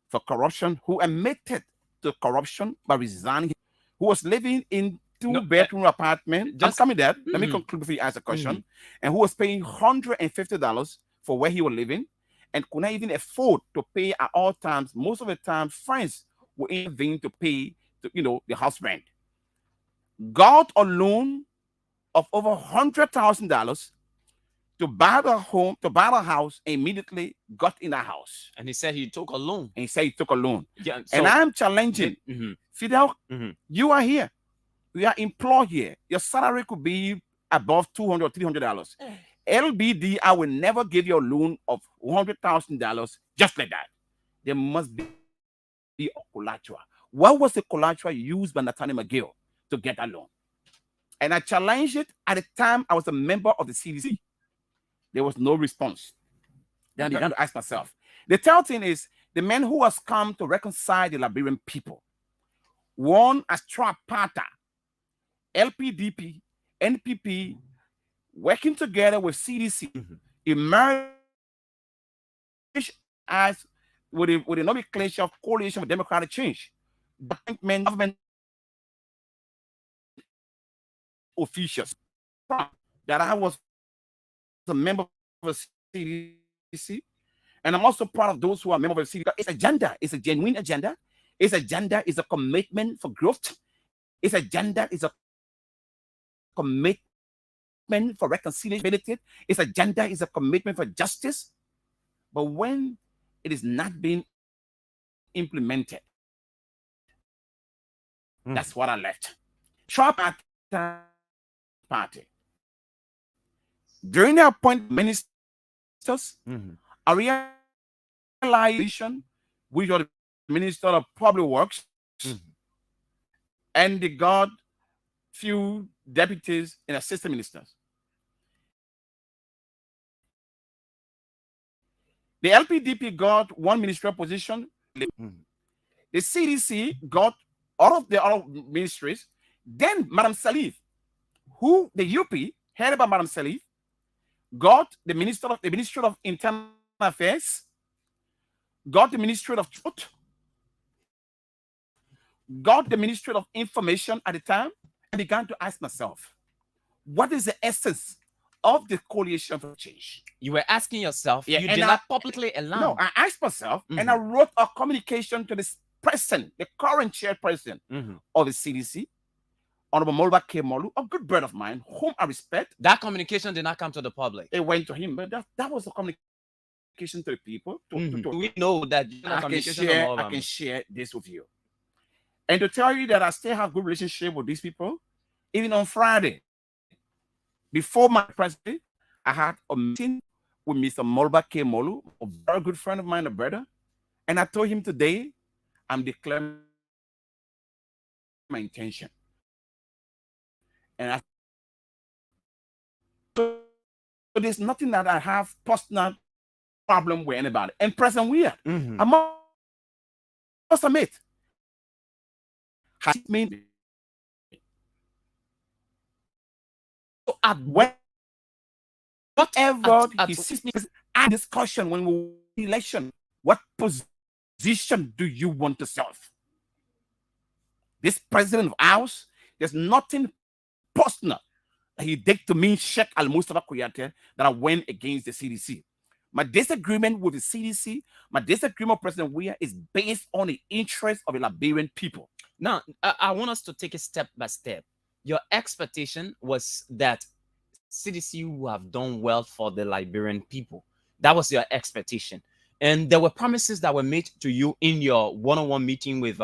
for corruption, who admitted to corruption by resigning, who was living in two-bedroom apartment. I'm coming there. Let me conclude before you ask a question. And who was paying $150 for where he was living and could not even afford to pay at all times. Most of the time, friends were intervening to pay, the house rent. Got a loan of over $100,000 to buy the home, to buy the house, and immediately got in a house. And he said he took a loan. And he said he took a loan. Yeah, and I'm challenging Fidel. You are here. We are employed here. Your salary could be above $200 or $300. LBD, I will never give you a loan of $100,000 just like that. There must be a collateral. What was the collateral used by Nathaniel McGill to get that loan? And I challenged it at the time I was a member of the CDC. There was no response. Then I began to ask myself. The third thing is the man who has come to reconcile the Liberian people. One as tripartite, LPDP, NPP, working together with CDC, emerged as with a nomenclature of Coalition for Democratic Change. Government officials that I was a member of the CDC, and I'm also proud of those who are members of the CDC. Its agenda is a genuine agenda. Its agenda is a commitment for growth. Its agenda is a commitment for reconciliation. Its agenda is a commitment for justice. But when it is not being implemented, that's what I left. Trump party. During the appointment ministers, I realized which was the Minister of Public Works and they got few deputies and assistant ministers. The LPDP got one ministerial position. The The CDC got all of the other ministries. Then Madam Salif, who the UP headed by Madam Salif, got the Ministry of Internal Affairs, got the Ministry of Truth, got the Ministry of Information at the time, and began to ask myself, what is the essence of the coalition for change? You were asking yourself, Yeah, you and did not publicly allow. No, I asked myself, and I wrote a communication to this person, the current chairperson of the CDC, Honorable Molba K. Molu, a good friend of mine, whom I respect. That communication did not come to the public. It went to him, but that was a communication to the people. We know that I can share this with you. And to tell you that I still have good relationship with these people, even on Friday, before my president, I had a meeting with Mr. Molba K. Molu, a very good friend of mine, a brother. And I told him today, I'm declaring my intention. And so there's nothing that I have personal problem with anybody. And President Weir, I must admit, has made so at whatever he sees me at discussion when we election, what position do you want to serve? This president of ours, there's nothing personal that he did to me, Sheikh Al Mustafa Kuyate, that I went against the CDC. My disagreement with the CDC, my disagreement with President Weir is based on the interest of the Liberian people. Now, I want us to take it step by step. Your expectation was that CDC would have done well for the Liberian people. That was your expectation. And there were promises that were made to you in your one-on-one meeting with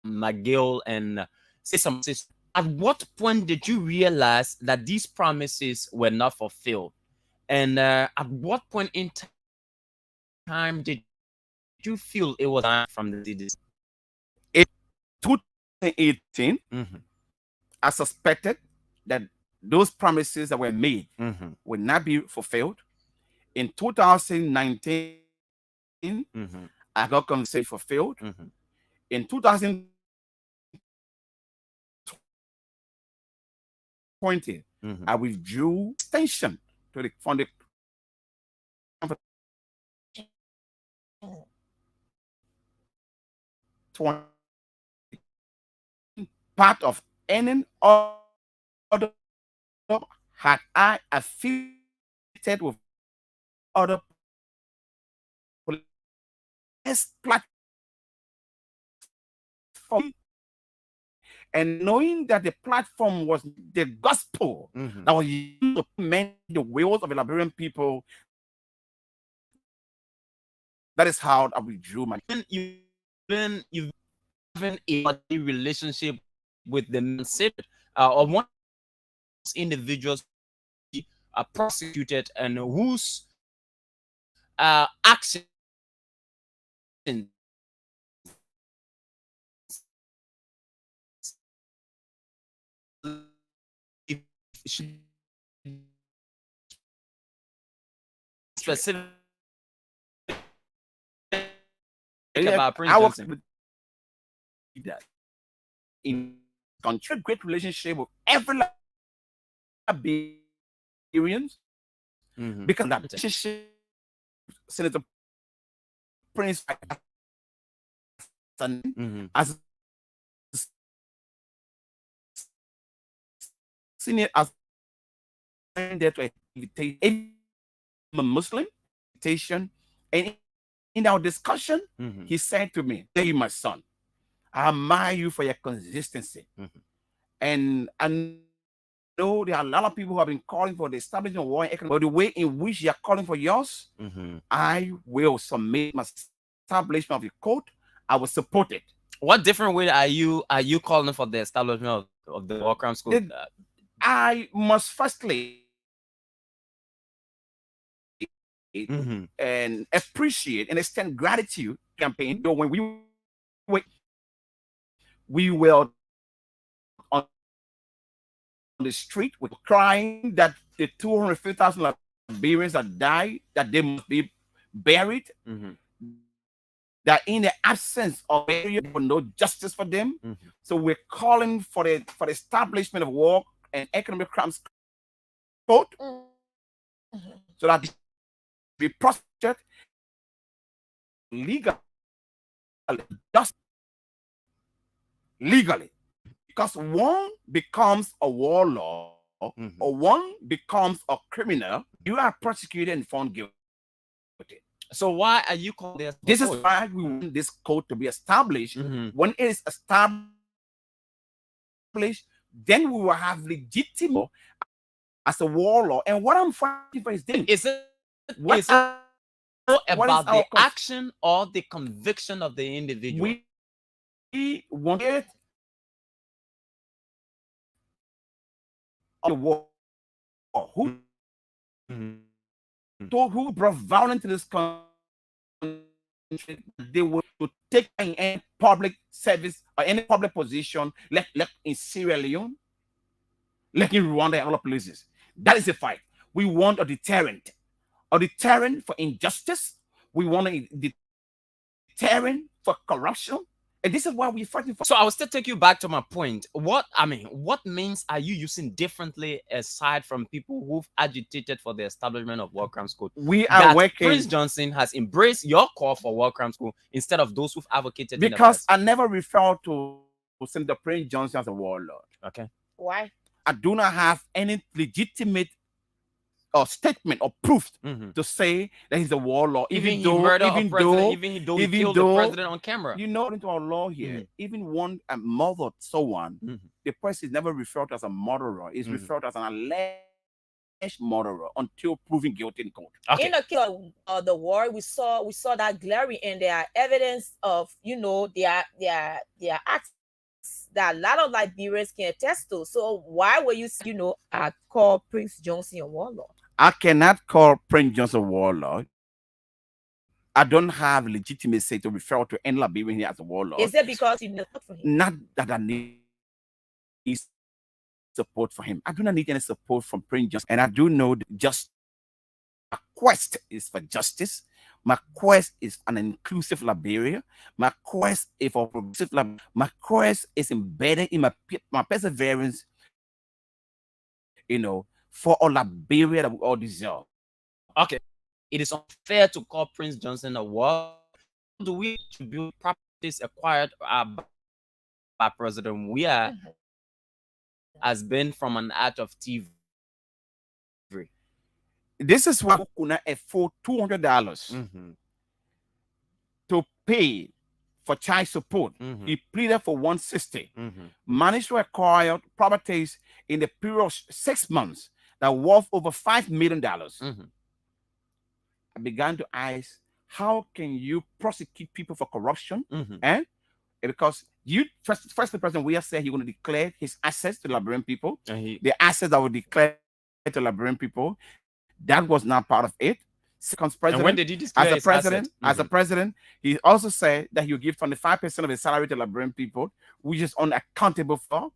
McGill and say some. At what point did you realize that these promises were not fulfilled? And at what point in time did you feel it was time from the CDC? In 2018, I suspected that those promises that were made would not be fulfilled. In 2019, I got conversation fulfilled. In 2020, I withdrew extension to the funding part of any other had I affiliated with other platform, and knowing that the platform was the gospel that was used to mend the wills of the Liberian people, that is how I withdrew my. You've having a relationship with the Nimpson, or one individuals are prosecuted and whose actions specific about Prince Johnson. That in country, great relationship with every Liberians, because that relationship, Senator Prince as senior as there to invitation, I'm a Muslim invitation, and in our discussion, he said to me, "Hey, my son, I admire you for your consistency. And I know there are a lot of people who have been calling for the establishment of war in economy, but the way in which you are calling for yours, I will submit my establishment of the code. I will support it." What different way are you calling for the establishment of the war crime school? I must firstly and appreciate and extend gratitude campaign. So when we were on the street with crying that the 250,000 Liberians that died, that they must be buried. that in the absence of area, there was no justice for them. So we're calling for the establishment of war and economic crimes code, so that be prosecuted legally, just legally, because one becomes a warlord or one becomes a criminal, you are prosecuted and found guilty. So why are you calling this? This is why we want this code to be established. When it is established, then we will have legitimate as a warlord. And what I'm fighting for is this. Is it about the action or the conviction of the individual? We want it on the war. Who brought violence to this country? They were to take in any public service or any public position, like in Sierra Leone, like in Rwanda and other places. That is a fight. We want a deterrent for injustice. We want a deterrent for corruption. And this is why we're fighting for. So I will still take you back to my point. What means are you using differently aside from people who've agitated for the establishment of War Crimes Code? We are working. Prince Johnson has embraced your call for War Crimes Code instead of those who've advocated. Because I never refer to Senator Prince Johnson as a warlord. Okay. Why? I do not have any legitimate statement or proof to say that he's a warlord, even though he killed the president on camera. You know, into our law here, even one murdered someone, the person is never referred to as a murderer. Is referred to as an alleged murderer until proven guilty in court. In the case of the war, we saw that glaring, and there are evidence of their acts that a lot of Liberians can attest to. So why were you call Prince Johnson a warlord? I cannot call Prince Johnson a warlord. I don't have legitimacy to refer to any Liberian here as a warlord. Is it because you need support for him? Not that I need support for him. I do not need any support from Prince Johnson. And I do know that my quest is for justice. My quest is an inclusive Liberia. My quest is for progressive Liberia. My quest is embedded in my perseverance, for a Liberia that we all deserve. Okay. It is unfair to call Prince Johnson a warlord. Do we build properties acquired by President Weah has been from an act of thievery? This is why Kuna afford $200 to pay for child support. He pleaded for 160. Managed to acquire properties in the period of 6 months that worth over $5 million. I began to ask, how can you prosecute people for corruption? Because first the president Weah said he was going to declare his assets to Liberian people. The assets that were declared to Liberian people, that was not part of it. Second president, and when did he declare as a president, he also said that he would give 25% of his salary to Liberian people, which is unaccountable for.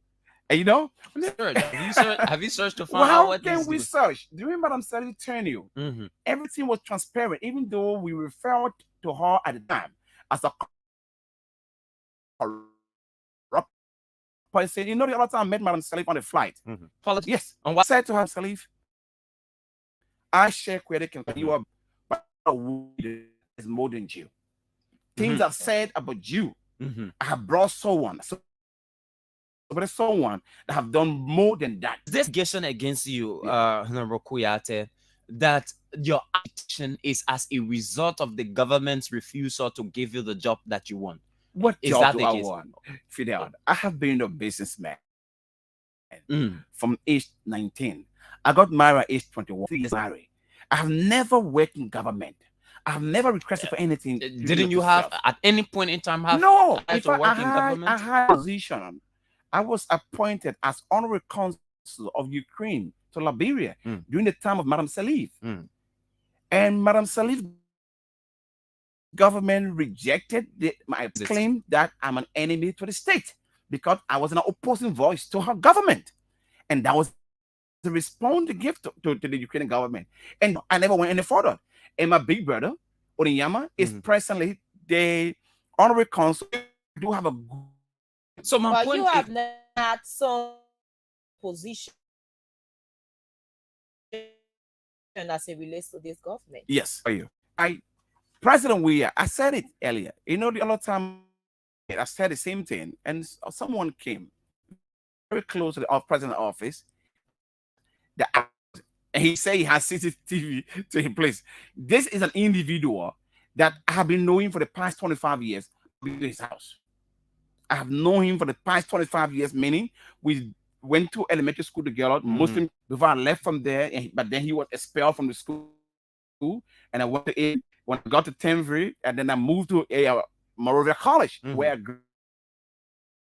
And have you searched to find out what can we search? Do you remember Madam Saydee telling you? Everything was transparent, even though we referred to her at the time as a corrupt person. The other time I met Madam Saydee on the flight. Yes. And what I said to her, Salif, I share credit can you are is more than you. Things I've said about you, I have brought someone that have done more than that. This allegation against you, Honorable Kuyate, that your action is as a result of the government's refusal to give you the job that you want. What job do I want? Fidel, I have been a businessman from age 19. I got married at age 21. 3 years married. I have never worked in government. I have never requested for anything. Didn't you have at any point in time have no? To work in government? I had a position. I was appointed as honorary consul of Ukraine to Liberia during the time of Madam Salif. And Madam Salif government rejected my claim that I'm an enemy to the state because I was an opposing voice to her government. And that was the response to give to the Ukrainian government. And I never went any further. And my big brother, Onyama, is presently the honorary consul do have a good. So my But point you have not had some position as it relates to this government. Yes, for you. President Weir, I said it earlier. You know, the other time I said the same thing, and someone came very close to the president office. And he said he has CCTV to his place. This is an individual that I have been knowing for the past 25 years in his house. I have known him for the past 25 years, meaning we went to elementary school together, Muslim, before I left from there, but then he was expelled from the school, and I went to A when I got to Tenbury, and then I moved to a Morovia College, where I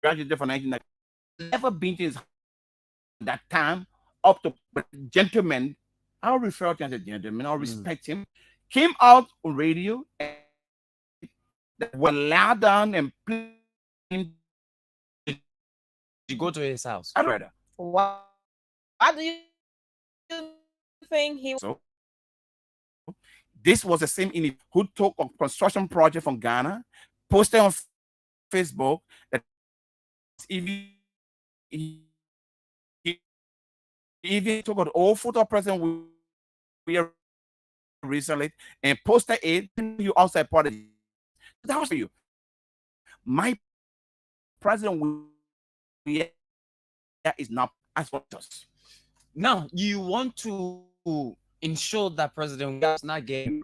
graduated from 1990. Never been to his that time up to, but gentleman, I'll refer to him as a gentleman, I'll respect him, came out on radio and were loud down and playing. You go to his house. I read that. Why do you think he? So this was the same individual who took a construction project from Ghana, posted on Facebook that he even took an old photo of President Weir recently and posted it. You outside party. That was for you. My President Weir is not as what us. Now you want to ensure that President Weir is not getting,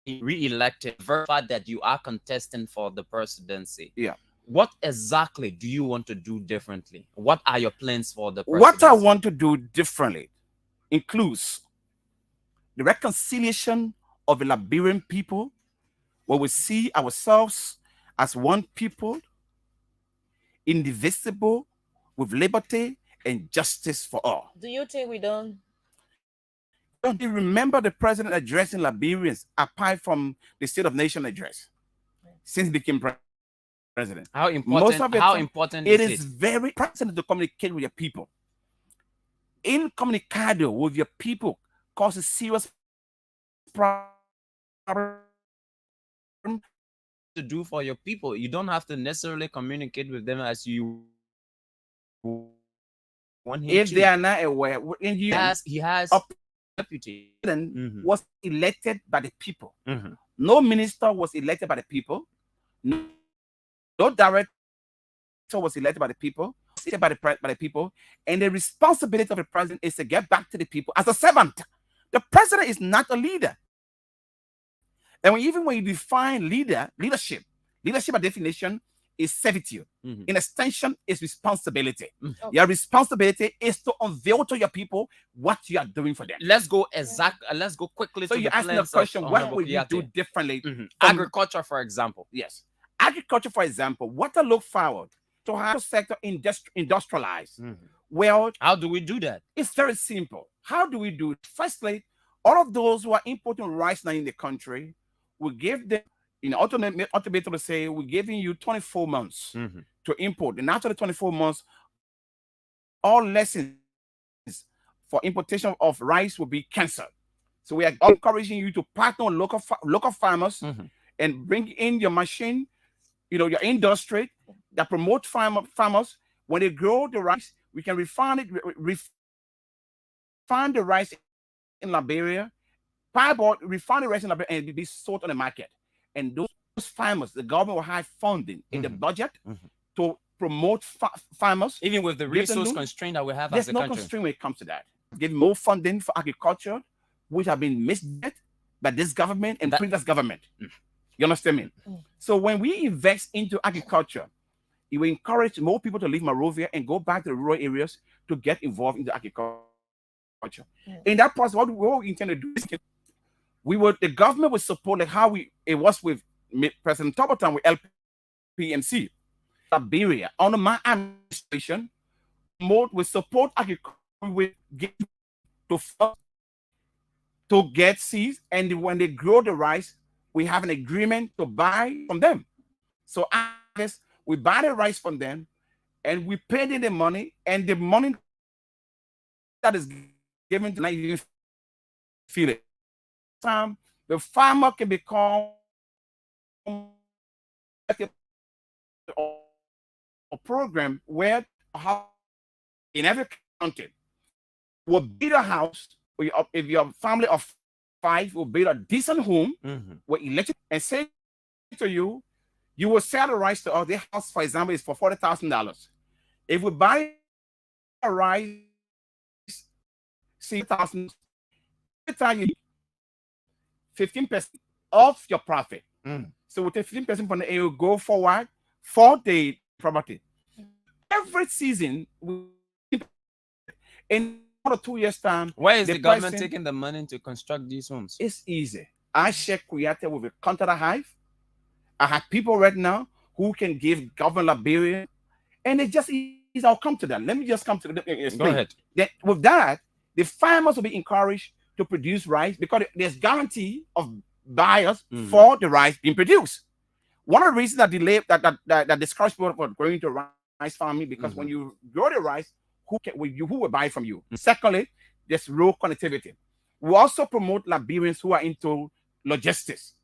re-elected. Verify that you are contesting for the presidency. Yeah. What exactly do you want to do differently? What are your plans for the presidency? What I want to do differently includes the reconciliation of the Liberian people, where we see ourselves as one people, indivisible, with liberty and justice for all. Do you think we don't? Don't you remember the president addressing Liberians apart from the State of Nation address since he became president? How important? Most of how important it is it? Very important to communicate with your people. Incommunicado with your people causes serious problem to do for your people. You don't have to necessarily communicate with them as you want him if to. they are not aware. He has a deputy was elected by the people. No minister was elected by the people. No director was elected by the people. By the people, and the responsibility of the president is to get back to the people as a servant. The president is not a leader. And even when you define leadership by definition is servitude. In extension, is responsibility. Your responsibility is to unveil to your people what you are doing for them. Let's go quickly. So to you the ask the plans question: of what would you do differently? Agriculture, for example. Yes, agriculture, for example. What to look forward to have the sector industrialized. Well, how do we do that? It's very simple. How do we do it? Firstly, all of those who are importing rice now in the country, we give them, ultimately to say, we're giving you 24 months to import. And after the 24 months, all lessons for importation of rice will be canceled. So we are encouraging you to partner with local farmers and bring in your machine, your industry that promote farmers. When they grow the rice, we can refine the rice in Liberia, refine the rice in Liberia, and be sold on the market. And those farmers, the government will have funding in the budget to promote farmers. Even with the resource constraint that we have as a country. There's no constraint when it comes to that. Give more funding for agriculture, which have been misled by this government and previous government. You understand me? So when we invest into agriculture, it will encourage more people to leave Morovia and go back to the rural areas to get involved in the agriculture. In that process, what we intend to do is the government will support like how it was with President Tobotan with LPMC. Liberia, under my administration, will support agriculture with to get seeds, and when they grow the rice, we have an agreement to buy from them. So I guess we buy the rice from them, and we pay them the money, and the money that is given to not even feel it. The farmer can become a program where in every county will build a house. If your family of 5 will build a decent home with electric, and say to you, you will sell the rice to us. Their house, for example, is for $40,000. If we buy a rice, $6,000, every time you 15% of your profit. So we take 15% from the, it will go forward for the property. Every season, in 1 or 2 years' time, where is the government taking the money to construct these homes? It's easy. I share created with a contract hive. I have people right now who can give government Liberia, and it just is. I'll come to that. Let me just come to the explain. Go ahead. That with that, the farmers will be encouraged to produce rice because there's guarantee of buyers for the rice being produced. One of the reasons that delay that discourage people from going to rice farming, because when you grow the rice, who will buy from you? Secondly, there's rural connectivity. We also promote Liberians who are into logistics.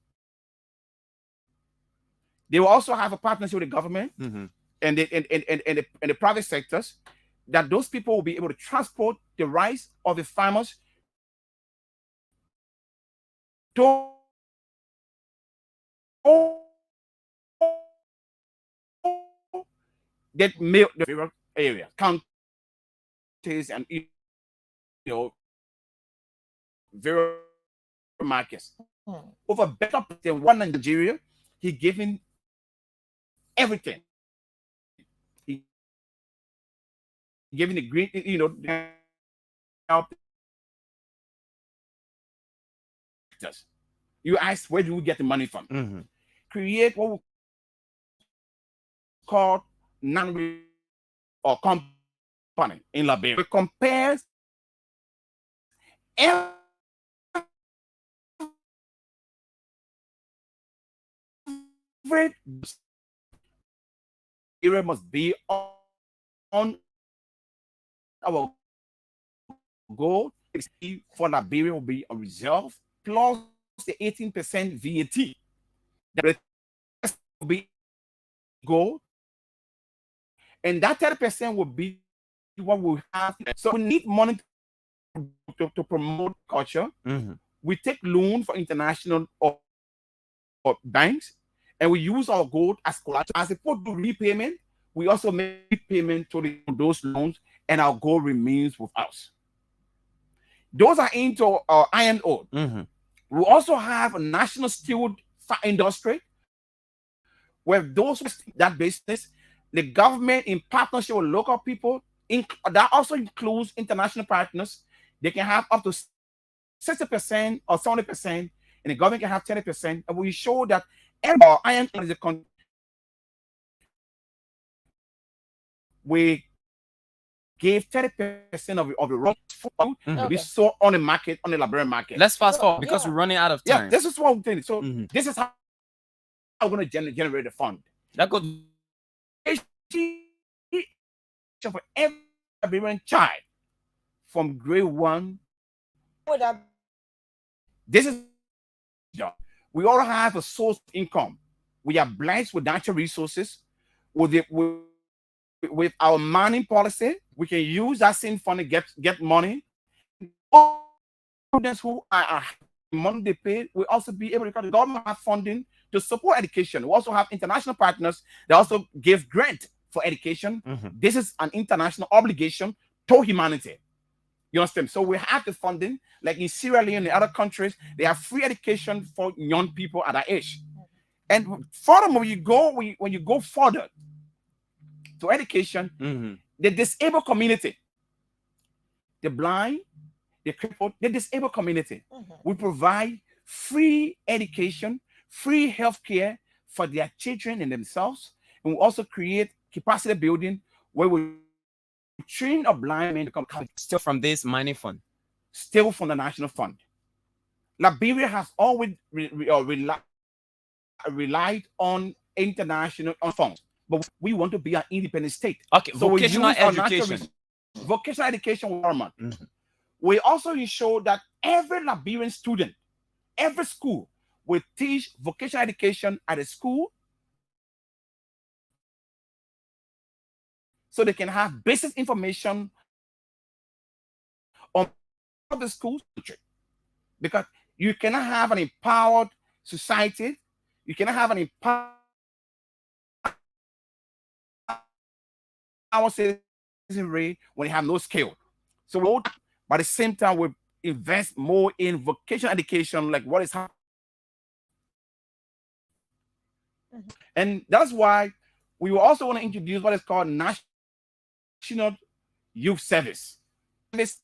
They will also have a partnership with the government and the private sectors, that those people will be able to transport the rice of the farmers to that milk the various areas, counties, and various markets. Over better than one in Nigeria, he giving everything. He giving the green, you ask, where do we get the money from? Create what we call non or company in Liberia. It compares every area must be on our goal for Liberia will be a reserve plus the 18% VAT. That will be goal, and that 30% will be what we have. So we need money to promote culture. We take loan for international or banks, and we use our gold as collateral. As opposed to repayment, we also make payment to those loans, and our gold remains with us. Those are into iron ore. We also have a national steel industry, where those that business, the government in partnership with local people, that also includes international partners. They can have up to 60% or 70%, and the government can have 30%. And we show that every iron ore is a country. We gave 30% of the raw food to be sold on the market, on the Liberian market. Let's fast forward because we're running out of time. Yeah, this is one thing. So this is how we're going to generate the fund. That goes for every Liberian child from grade 1. This is we all have a source of income. We are blessed with natural resources. With our mining policy, we can use that same fund to get money. Students who are money they pay will also be able to, because the government have funding to support education. We also have international partners that also give grant for education. This is an international obligation to humanity. You understand? So we have the funding, like in Sierra Leone and other countries, they have free education for young people at that age. And furthermore, when you go further to education, the disabled community, the blind, the crippled, the disabled community, we provide free education, free healthcare for their children and themselves. And we also create capacity building where we train a blind man to come still from this mining fund, still from the national fund. Liberia has always relied on international funds, but we want to be an independent state. Okay, so vocational education. Vocational education paramount. We also ensure that every Liberian student, every school we teach vocational education at a school so they can have basic information on the schools, because you cannot have an empowered society, you cannot have an empowered citizenry when you have no skill. So but at the same time, we invest more in vocational education, like what is happening. And that's why we also want to introduce what is called National Youth Service. This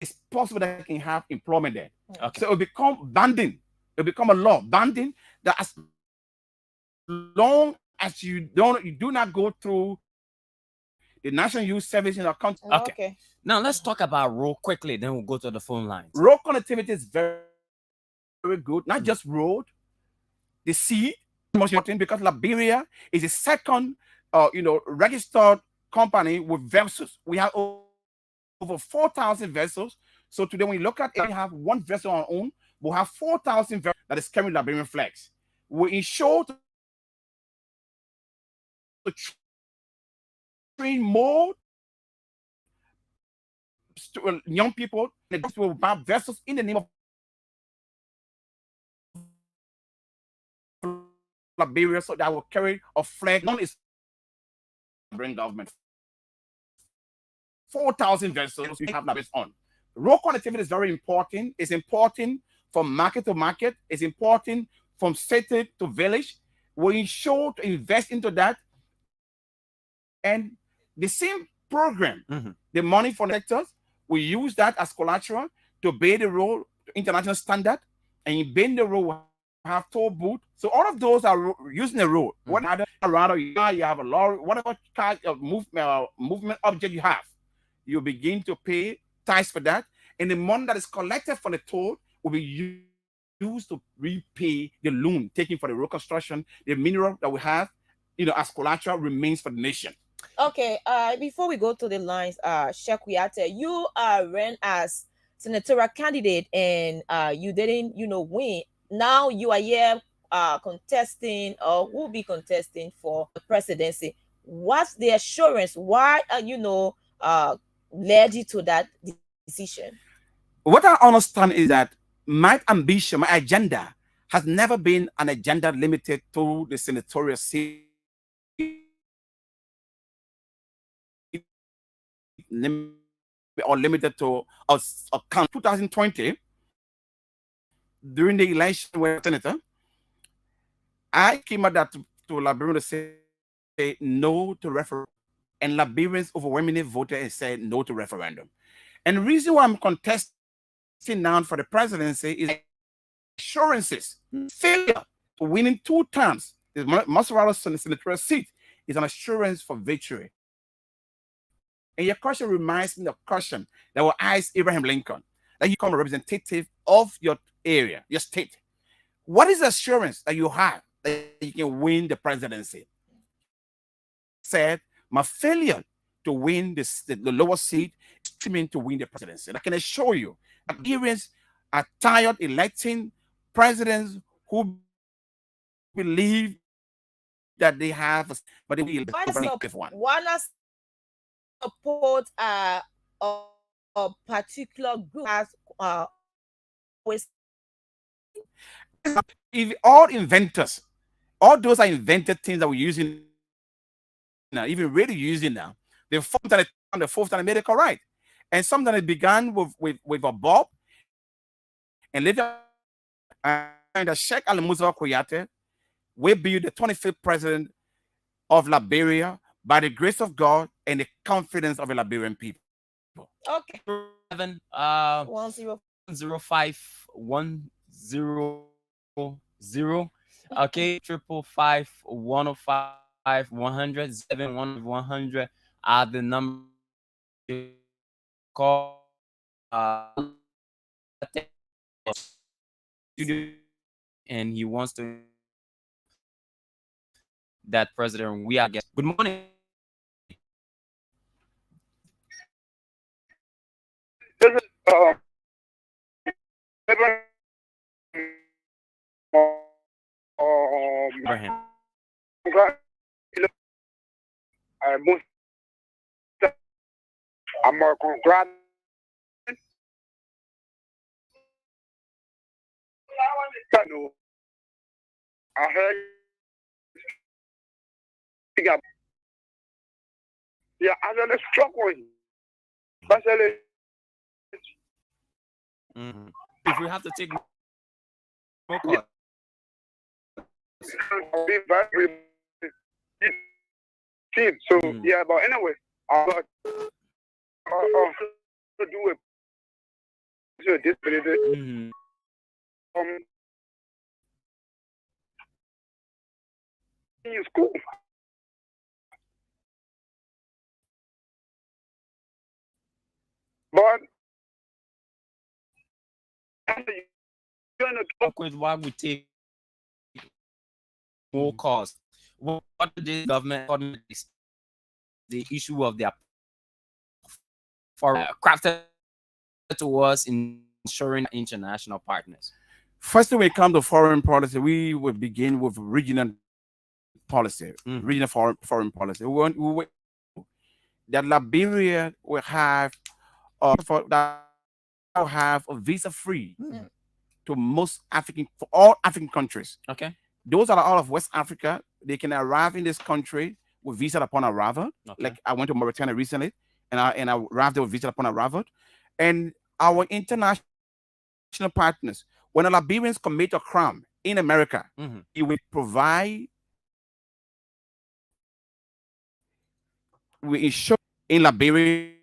it's possible that they can have employment there. Okay. So it will become banding. It will become a law banding that as long as you do not go through the National Youth Service in our country. Okay. Now let's talk about road quickly. Then we'll go to the phone lines. Road connectivity is very, very good. Not just road, the sea, most important, because Liberia is the second, registered company with vessels. We have over 4,000 vessels. So today, when you look at it, we have one vessel on our own. We'll have 4,000 vessels that is carrying Liberian flags. We ensure to train more young people will buy vessels in the name of Liberia, so that will carry a flag. None is Liberian government. 4,000 vessels we have Liberians on. Road connectivity is very important. It's important from market to market. It's important from city to village. We ensure to invest into that. And the same program, the money for the sectors, we use that as collateral to pay the road to international standard. And in paying the road, we have toll booth. So all of those are using the road. Rather you have a lorry, whatever car movement object you have, you begin to pay tax for that. And the money that is collected from the toll will be used to repay the loan taken for the road construction. The mineral that we have, as collateral remains for the nation. Okay, before we go to the lines, Sheikh Kuyate, you ran as senatorial candidate and you didn't, win. Now you are here contesting or will be contesting for the presidency. What's the assurance? Why led you to that decision? What I understand is that my ambition, my agenda has never been an agenda limited to the senatorial seat or limited to a count. 2020, during the election where senator, I came out that to Liberia to say no to referendum, and Liberians overwhelmingly voted and said no to referendum. And the reason why I'm contesting now for the presidency is assurances. Failure to winning 2 terms, the Maserati senatorial seat, is an assurance for victory. And your question reminds me of the question that will ask Abraham Lincoln, that you become a representative of your area, your state. What is the assurance that you have that you can win the presidency? Said, my failure to win the lower seat, streaming to win the presidency. And I can assure you, Nigerians are tired electing presidents who believe that they have, but they will wanna support a particular group as with if all inventors, all those are invented things that we're using now, even really using now, the fourth time they made it correct. And sometimes it began with a Bob and later and Sheikh Ali Musa Koyate will be the 25th president of Liberia by the grace of God and the confidence of the Liberian people. Okay. 105 okay, 555 105 100 are the number call and he wants to that president we are getting. Good morning. Abraham. I'm a congrat. I heard. Yeah, I really struggling. Especially. If we have to take more calls. Team. So yeah, but anyway, I'm going to do it. So this in school. But why we take more cost? What the government the issue of their crafted towards ensuring international partners? First, when it comes to foreign policy, we will begin with regional policy, regional foreign policy. We that Liberia will have a visa free to for all African countries. Okay. Those are all of West Africa. They can arrive in this country with visa upon arrival. Okay. Like I went to Mauritania recently, and I arrived there with visa upon arrival. And our international partners, when Liberians commit a crime in America, it will provide, we ensure in Liberia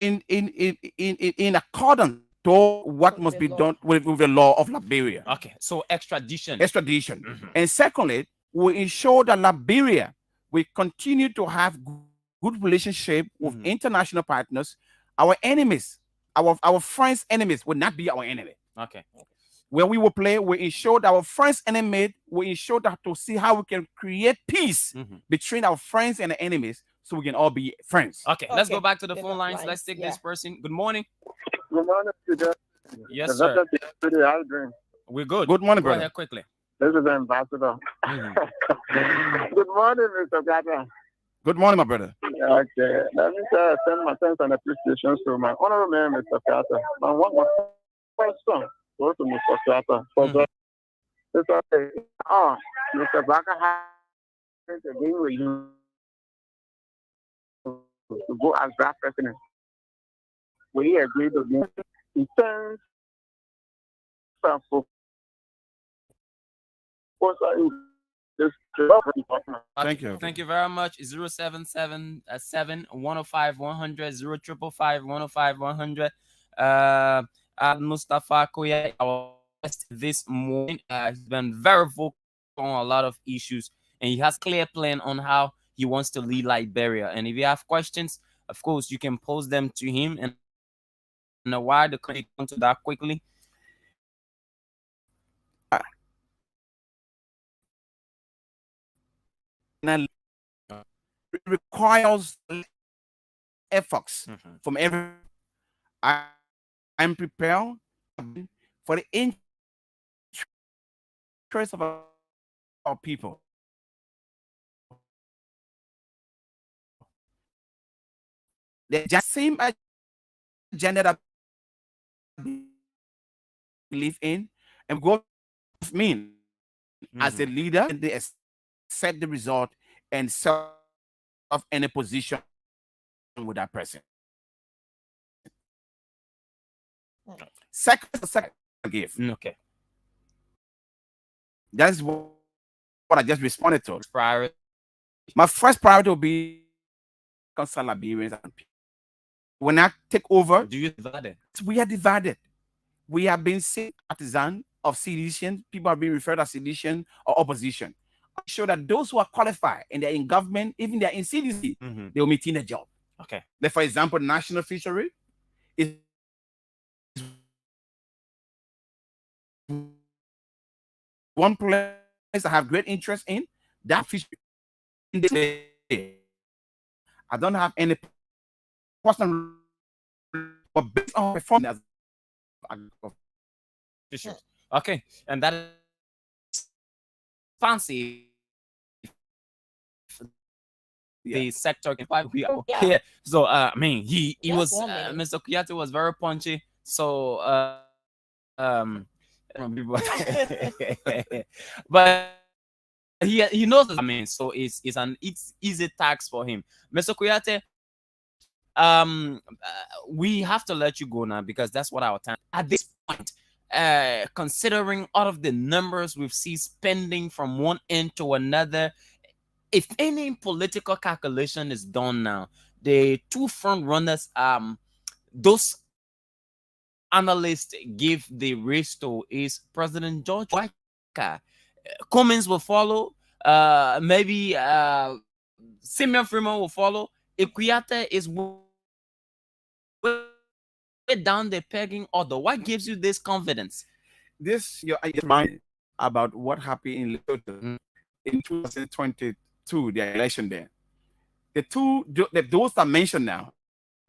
in accordance to what must be done with the law of Liberia. Okay, so extradition. And secondly, we ensure that Liberia will continue to have good relationship with international partners. Our enemies, our friends' enemies will not be our enemy. Okay. Where we will play, we ensure that our friends' enemy, we ensure that to see how we can create peace between our friends and the enemies, so we can all be friends. Okay, let's go back to the phone lines. Let's take this person. Good morning. Good morning, Fidel. Yes, sir. How are you doing? We're good. Good morning, brother. brother. Ahead quickly. This is the ambassador. Good morning, Mr. Gata. Good morning, my brother. Okay, let me send my thanks and appreciation to my honorable man, Mr. Carter. I want my first son go to Mr. Carter. It's okay. Mr. Baka has to be with you to go as draft president. We agreed to be in terms of Thank you. Thank you very much. 077 105 100 0555 105 100. Mustafa Koya, our guest this morning, has been very vocal on a lot of issues, and he has clear plan on how he wants to lead Liberia. And if you have questions, of course, you can pose them to him. And why the committee come to that quickly. requires efforts from every. I'm prepared for the interest of our people. The same agenda that I believe in, and go with me as a leader, and they accept the result and serve any position with that person. Second gift. Okay. That's what I just responded to. Priority. My first priority will be concern Liberians. When I take over, do you divide? We are divided. We have been partisan of sedition. People are being referred as sedition or opposition. I'm sure that those who are qualified and they're in government, even they're in CDC, they will maintain a job. Okay. Like, for example, national fishery is one place I have great interest in. That fishery. I don't have any personal, but based on performance. Okay, and that is fancy. The sector can fight. Yeah. So I mean, he was Mr. Kuyate was very punchy. So but he knows what I mean. So it's easy task for him. Mr. Kuyate, we have to let you go now because that's what our time at this point. Considering all of the numbers we've seen spending from one end to another, if any political calculation is done now, the two front runners, those analysts give the race to is President George Waika. Cummins will follow. Maybe Simeon Freeman will follow. Ikuyate is down the pegging order. What gives you this confidence? This your mind about what happened in Lesotho in 2022, the election there. Those that mentioned now,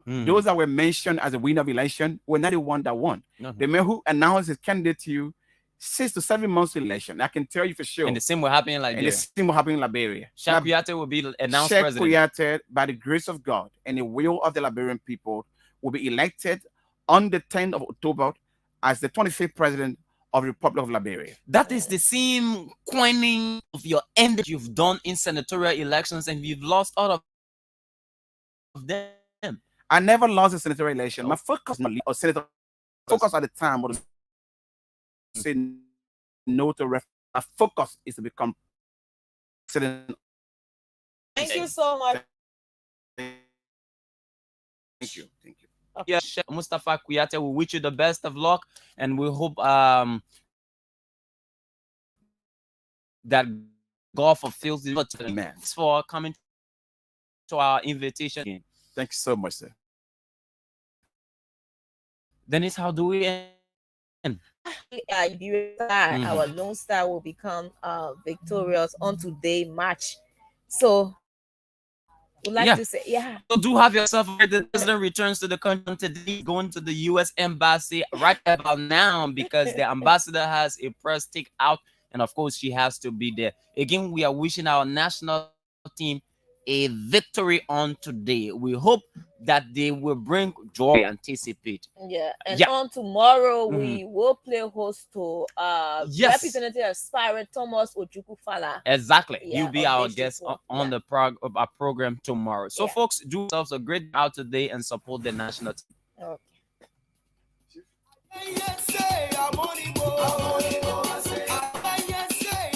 those that were mentioned as a winner of election were not the one that won. The man who announced his candidate to you 6 to 7 months to election. I can tell you for sure. And the same will happen in Liberia. And the same will happen in Liberia. Sheikh Kuyate will be announced president. Kuyate, by the grace of God and the will of the Liberian people, will be elected on the 10th of October as the 25th president of the Republic of Liberia. That is the same coining of your end that you've done in senatorial elections, and you've lost all of them. I never lost a senatorial election. My focus or senator focus at the time was to say no to referendum. My focus is to become president. Thank you so much. Thank you. Thank you. Yeah, Mustafa Kuyate, we wish you the best of luck, and we hope that God fulfills the man. Thanks for coming to our invitation. Thank you so much, sir. Dennise, how do we end? Our Lone Star will become victorious on today match. So we'd like to say, So do have yourself the president returns to the country today, going to the U.S. embassy right about now because the ambassador has a press take out, and of course she has to be there. Again, we are wishing our national team a victory on today. We hope that they will bring joy, anticipate. Yeah, and on tomorrow we will play host to Representative Aspirant Thomas Ojukwu-Fala. Exactly. He'll be our guest on the our program tomorrow. So folks, do yourselves a great out today and support the national team. Okay.